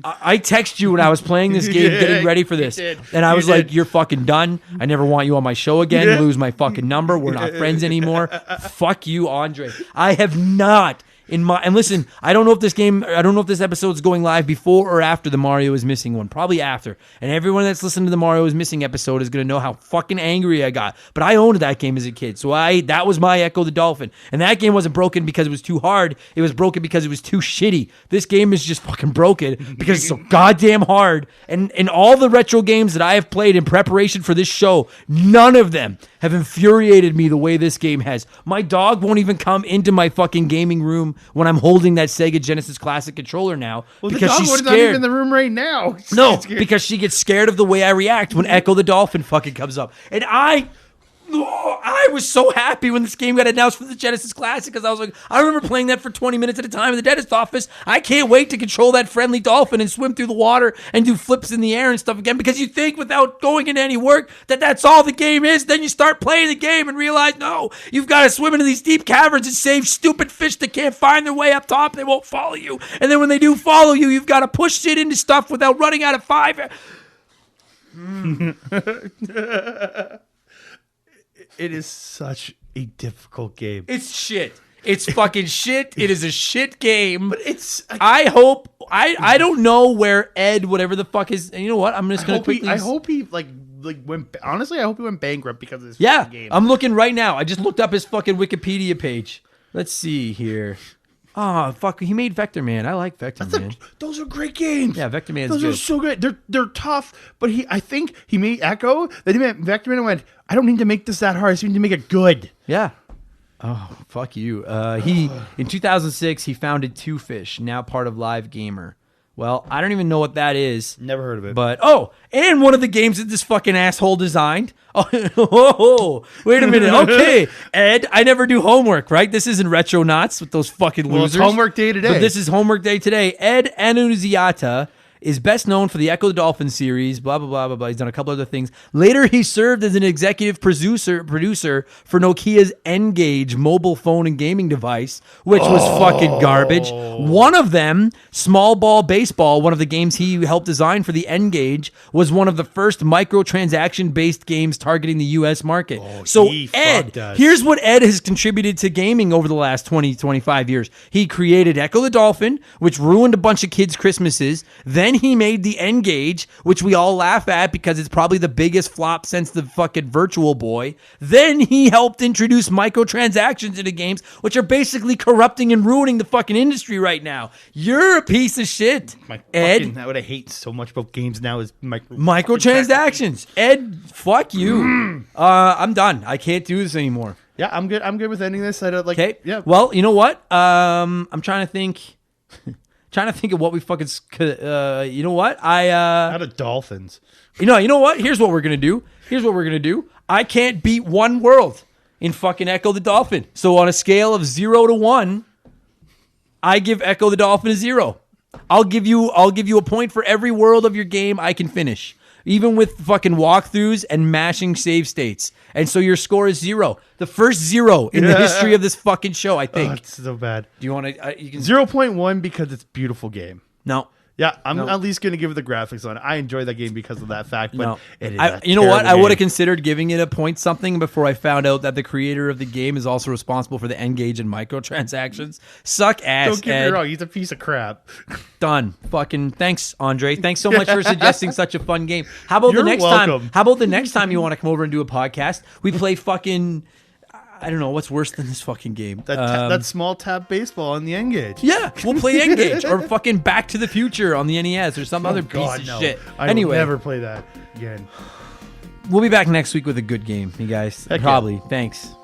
I text you when I was playing this game, getting ready for this, and I was like, "You're fucking done. I never want you on my show again. You lose my fucking number. We're not friends anymore. Fuck you, Andre. I have not." And listen, I don't know if this episode's going live before or after the Mario is Missing one. Probably after. And everyone that's listened to the Mario is Missing episode is going to know how fucking angry I got. But I owned that game as a kid. So that was my Ecco the Dolphin. And that game wasn't broken because it was too hard. It was broken because it was too shitty. This game is just fucking broken because it's so goddamn hard. And in all the retro games that I have played in preparation for this show, none of them have infuriated me the way this game has. My dog won't even come into my fucking gaming room when I'm holding that Sega Genesis Classic controller now because she's scared. Not even in the room right now. No, because she gets scared of the way I react when Ecco the Dolphin fucking comes up. And I was so happy when this game got announced for the Genesis Classic because I was like, I remember playing that for 20 minutes at a time in the dentist office. I can't wait to control that friendly dolphin and swim through the water and do flips in the air and stuff again because you think without going into any work that that's all the game is. Then you start playing the game and realize, no, you've got to swim into these deep caverns and save stupid fish that can't find their way up top. They won't follow you. And then when they do follow you, you've got to push shit into stuff without running out of five. It is such a difficult game. It's shit. It's fucking shit. It is a shit game. But it's... I hope... I don't know where Ed, whatever the fuck is... And you know what? I'm just going to quickly... I hope he, went... Honestly, I hope he went bankrupt because of this fucking game. I'm looking right now. I just looked up his fucking Wikipedia page. Let's see here. Oh, fuck. He made Vector Man. I like Vector Man. Those are great games. Yeah, Vector Man's Those good. are so good. They're tough, but I think he made Ecco. Then he made Vector Man and went, I don't need to make this that hard. I just need to make it good. Yeah. Oh, fuck you. In 2006, he founded Two Fish, now part of Live Gamer, Well, I don't even know what that is. Never heard of it. But, and one of the games that this fucking asshole designed. Oh, wait a minute. Okay, Ed, I never do homework, right? This isn't Retronauts with those fucking losers. Well, it's homework day today. But this is homework day today. Ed Annunziata is best known for the Ecco the Dolphin series, blah, blah, blah, blah, blah. He's done a couple other things. Later, he served as an executive producer for Nokia's N-Gage mobile phone and gaming device, which was fucking garbage. One of them, Small Ball Baseball, one of the games he helped design for the N-Gage, was one of the first microtransaction-based games targeting the U.S. market. So, Ed, here's what Ed has contributed to gaming over the last 20, 25 years. He created Ecco the Dolphin, which ruined a bunch of kids' Christmases. Then he made the N-Gage, which we all laugh at because it's probably the biggest flop since the fucking Virtual Boy. Then he helped introduce microtransactions into games, which are basically corrupting and ruining the fucking industry right now. You're a piece of shit, Ed. What I hate so much about games now is microtransactions. Ed, fuck you. I'm done. I can't do this anymore. Yeah, I'm good. I'm good with ending this. I don't like. Okay. Yeah. Well, you know what? I'm trying to think. Trying to think of what we fucking. You know what? Out of dolphins. You know what? Here's what we're gonna do. I can't beat one world in fucking Ecco the Dolphin. So on a scale of 0 to 1, I give Ecco the Dolphin a 0. I'll give you a point for every world of your game I can finish, even with fucking walkthroughs and mashing save states. And so your score is 0. The first 0 in the history of this fucking show, I think. Oh, it's so bad. Do you want to? You can 0.1 because it's a beautiful game. No. Yeah, I'm at least going to give it the graphics on it. I enjoy that game because of that fact, but it is you know what? I would have game. considered giving it a point something before I found out that the creator of the game is also responsible for the N-Gage and microtransactions. Suck ass, Don't get Ed. me wrong, he's a piece of crap. Done. Fucking thanks, Andre. Thanks so much for suggesting such a fun game. How about You're the next welcome. time? How about the next time you want to come over and do a podcast? We play fucking. I don't know what's worse than this fucking game. That small tap baseball on the N-Gage. Yeah, we'll play N-Gage or fucking Back to the Future on the NES or some other piece of shit. I will never play that again. We'll be back next week with a good game, you guys. Heck Probably. yeah. Thanks.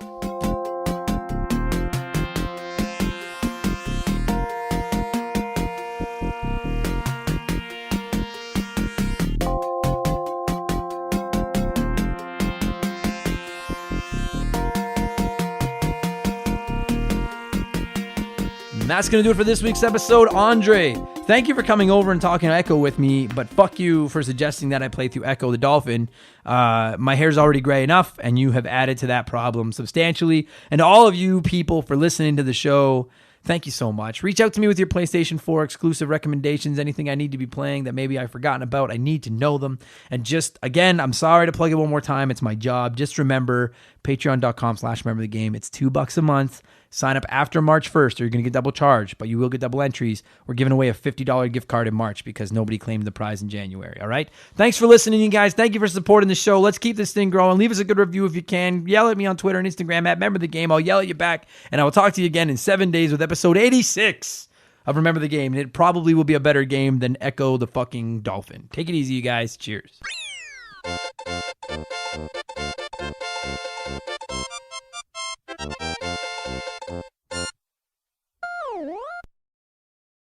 And that's going to do it for this week's episode. Andre, thank you for coming over and talking Ecco with me, but fuck you for suggesting that I play through Ecco the Dolphin. My hair's already gray enough, and you have added to that problem substantially. And all of you people for listening to the show, thank you so much. Reach out to me with your PlayStation 4 exclusive recommendations, anything I need to be playing that maybe I've forgotten about. I need to know them. And just, again, I'm sorry to plug it one more time. It's my job. Just remember, patreon.com/rememberthegame. It's $2 a month. Sign up after March 1st or you're going to get double charged, but you will get double entries. We're giving away a $50 gift card in March because nobody claimed the prize in January, all right? Thanks for listening, you guys. Thank you for supporting the show. Let's keep this thing growing. Leave us a good review if you can. Yell at me on Twitter and Instagram at Remember the Game. I'll yell at you back, and I will talk to you again in 7 days with episode 86 of Remember the Game. And it probably will be a better game than Ecco the fucking Dolphin. Take it easy, you guys. Cheers.